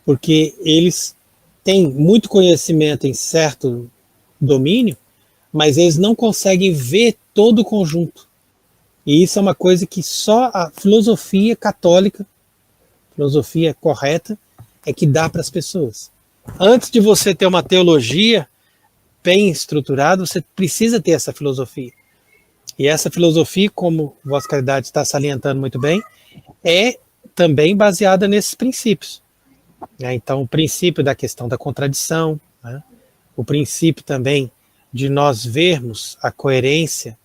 porque eles têm muito conhecimento em certo domínio, mas eles não conseguem ver todo o conjunto. E isso é uma coisa que só a filosofia católica, filosofia correta, é que dá para as pessoas. Antes de você ter uma teologia bem estruturada, você precisa ter essa filosofia. E essa filosofia, como Vossa Caridade está salientando muito bem, é também baseada nesses princípios. Então, o princípio da questão da contradição, né? O princípio também de nós vermos a coerência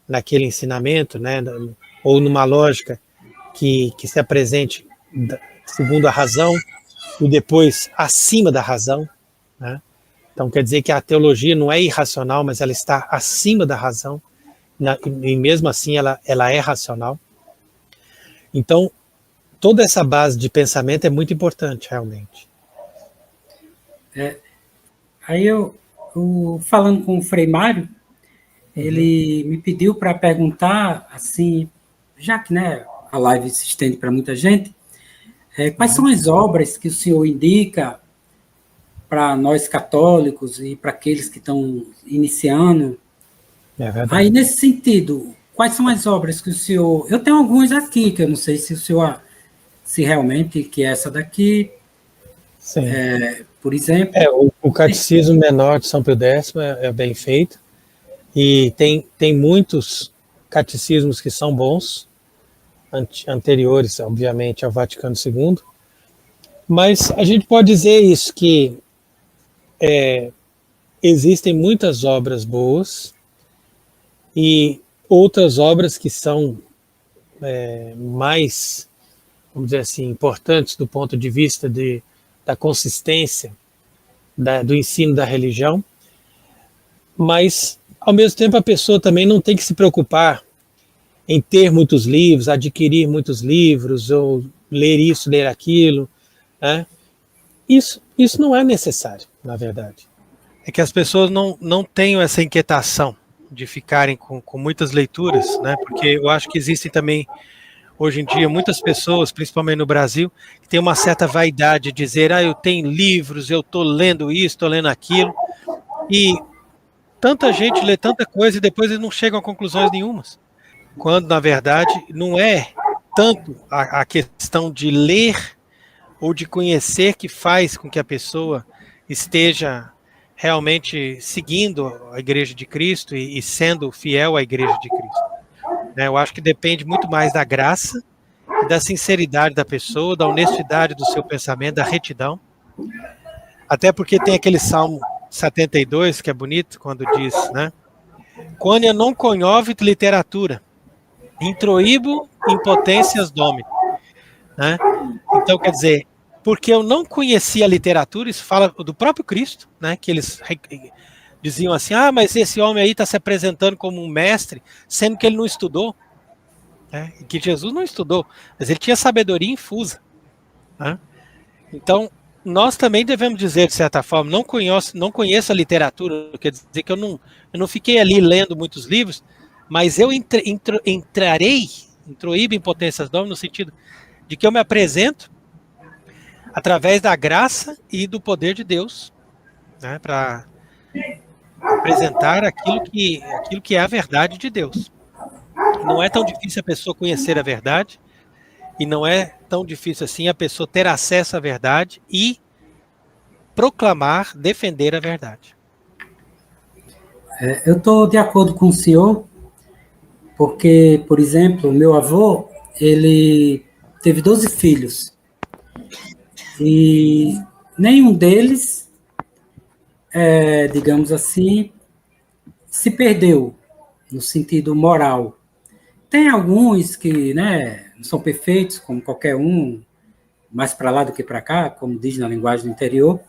naquele ensinamento, né? Ou numa lógica que se apresente segundo a razão e depois acima da razão, né? Então, quer dizer que a teologia não é irracional, mas ela está acima da razão, e mesmo assim ela é racional. Então, toda essa base de pensamento é muito importante, realmente. Aí eu falando com o Frei Mário, ele me pediu para perguntar, assim, já que, né, a live se estende para muita gente, quais são as obras que o senhor indica para nós católicos e para aqueles que estão iniciando? Aí, nesse sentido, quais são as obras que o senhor... Eu tenho algumas aqui, que eu não sei se o senhor... Se realmente que é essa daqui... Sim. Por exemplo... O Catecismo Menor de São Pio X é bem feito. E tem muitos catecismos que são bons, anteriores, obviamente, ao Vaticano II. Mas a gente pode dizer isso, que existem muitas obras boas e outras obras que são mais, vamos dizer assim, importantes do ponto de vista da consistência do ensino da religião, mas, ao mesmo tempo, a pessoa também não tem que se preocupar em ter muitos livros, adquirir muitos livros, ou ler isso, ler aquilo, né? Isso não é necessário. na verdade. É que as pessoas não tenham essa inquietação de ficarem com muitas leituras, né? Porque eu acho que existem também, hoje em dia, muitas pessoas, principalmente no Brasil, que têm uma certa vaidade de dizer, eu tenho livros, eu estou lendo isso, estou lendo aquilo, e tanta gente lê tanta coisa e depois eles não chegam a conclusões nenhumas. Quando, na verdade, não é tanto a questão de ler ou de conhecer que faz com que a pessoa esteja realmente seguindo a Igreja de Cristo e sendo fiel à Igreja de Cristo. Eu acho que depende muito mais da graça e da sinceridade da pessoa, da honestidade do seu pensamento, da retidão. Até porque tem aquele Salmo 72, que é bonito, quando diz, né? Quônia non conhovit literatura, introibo in potentias domini. Né? Então, quer dizer, porque eu não conhecia a literatura, isso fala do próprio Cristo, né? Que eles diziam assim, mas esse homem aí está se apresentando como um mestre, sendo que ele não estudou, né? E que Jesus não estudou, mas ele tinha sabedoria infusa, né? Então, nós também devemos dizer, de certa forma, não conheço a literatura, quer dizer que eu não fiquei ali lendo muitos livros, mas eu introíbo em potências domini, no sentido de que eu me apresento através da graça e do poder de Deus, né, para apresentar aquilo que é a verdade de Deus. Não é tão difícil a pessoa conhecer a verdade, e não é tão difícil assim a pessoa ter acesso à verdade e proclamar, defender a verdade. Eu estou de acordo com o senhor, porque, por exemplo, meu avô, ele teve 12 filhos, e nenhum deles, digamos assim, se perdeu, no sentido moral. Tem alguns que, né, não são perfeitos, como qualquer um, mais para lá do que para cá, como diz na linguagem do interior,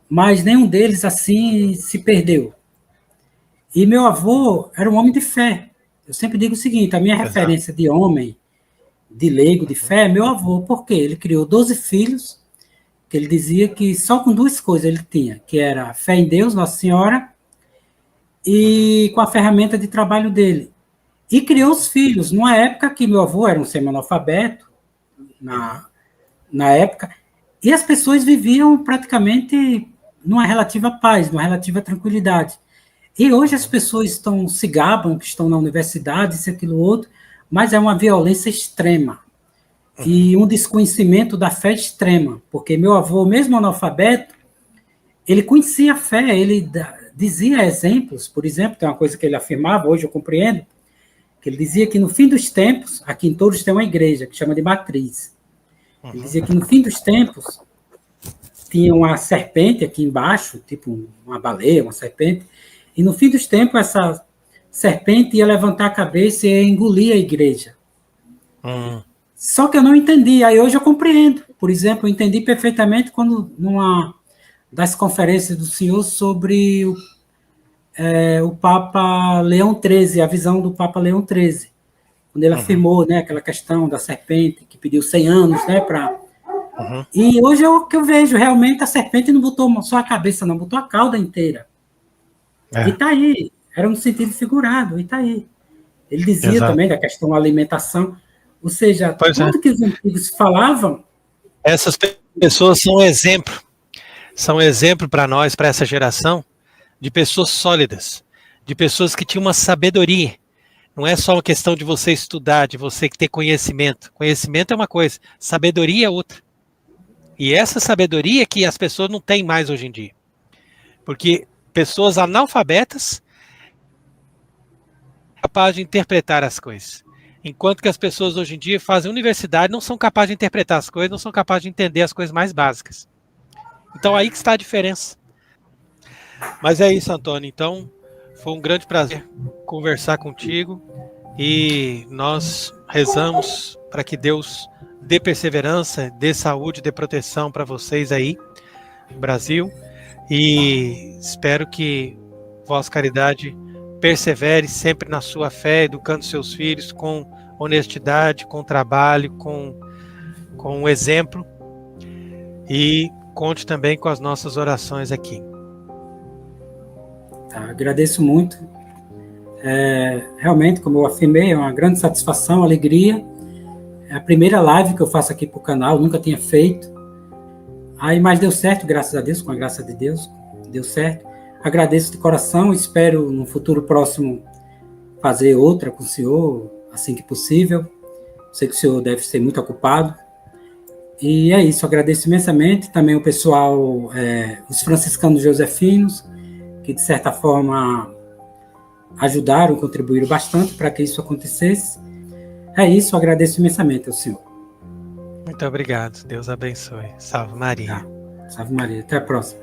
mas nenhum deles, assim, se perdeu. E meu avô era um homem de fé. Eu sempre digo o seguinte, a minha referência de homem, de leigo, de fé, é meu avô, porque ele criou 12 filhos, que ele dizia que só com duas coisas ele tinha, que era a fé em Deus, Nossa Senhora, e com a ferramenta de trabalho dele. E criou os filhos, numa época que meu avô era um semi-analfabeto, na época, e as pessoas viviam praticamente numa relativa paz, numa relativa tranquilidade. E hoje as pessoas se gabam que estão na universidade, isso, aquilo, outro, mas é uma violência extrema. E um desconhecimento da fé extrema, porque meu avô, mesmo analfabeto, ele conhecia a fé, ele dizia exemplos, por exemplo, tem uma coisa que ele afirmava, hoje eu compreendo, que ele dizia que no fim dos tempos, aqui em Touros tem uma igreja que chama de Matriz. Ele dizia que no fim dos tempos tinha uma serpente aqui embaixo, tipo uma baleia, uma serpente, e no fim dos tempos essa serpente ia levantar a cabeça e ia engolir a igreja. Só que eu não entendi, aí hoje eu compreendo. Por exemplo, eu entendi perfeitamente quando numa das conferências do senhor sobre o Papa Leão XIII, a visão do Papa Leão XIII, quando ele afirmou, né, aquela questão da serpente, que pediu 100 anos, né, para... E hoje é o que eu vejo, realmente a serpente não botou só a cabeça, não, botou a cauda inteira. E está aí, era um sentido figurado, e está aí. Ele dizia também da questão da alimentação, ou seja, tudo que os antigos falavam... Essas pessoas são exemplo para nós, para essa geração, de pessoas sólidas, de pessoas que tinham uma sabedoria. Não é só uma questão de você estudar, de você ter conhecimento. Conhecimento é uma coisa, sabedoria é outra. E essa sabedoria que as pessoas não têm mais hoje em dia. Porque pessoas analfabetas são capazes de interpretar as coisas. Enquanto que as pessoas hoje em dia fazem universidade, não são capazes de interpretar as coisas, não são capazes de entender as coisas mais básicas. Então aí que está a diferença. Mas é isso, Antônio. Então, foi um grande prazer conversar contigo e nós rezamos para que Deus dê perseverança, dê saúde, dê proteção para vocês aí no Brasil e espero que Vossa Caridade persevere sempre na sua fé, educando seus filhos com honestidade, com trabalho, com exemplo e conte também com as nossas orações aqui. Tá, agradeço muito. Realmente, como eu afirmei, é uma grande satisfação, alegria. É a primeira live que eu faço aqui para o canal, nunca tinha feito. Mas deu certo, graças a Deus, com a graça de Deus, deu certo. Agradeço de coração, espero no futuro próximo fazer outra com o senhor, assim que possível. Sei que o senhor deve ser muito ocupado. E é isso, agradeço imensamente. Também o pessoal, os franciscanos josefinos, que de certa forma ajudaram, contribuíram bastante para que isso acontecesse. É isso, agradeço imensamente ao senhor. Muito obrigado, Deus abençoe. Salve Maria. Tá. Salve Maria, até a próxima.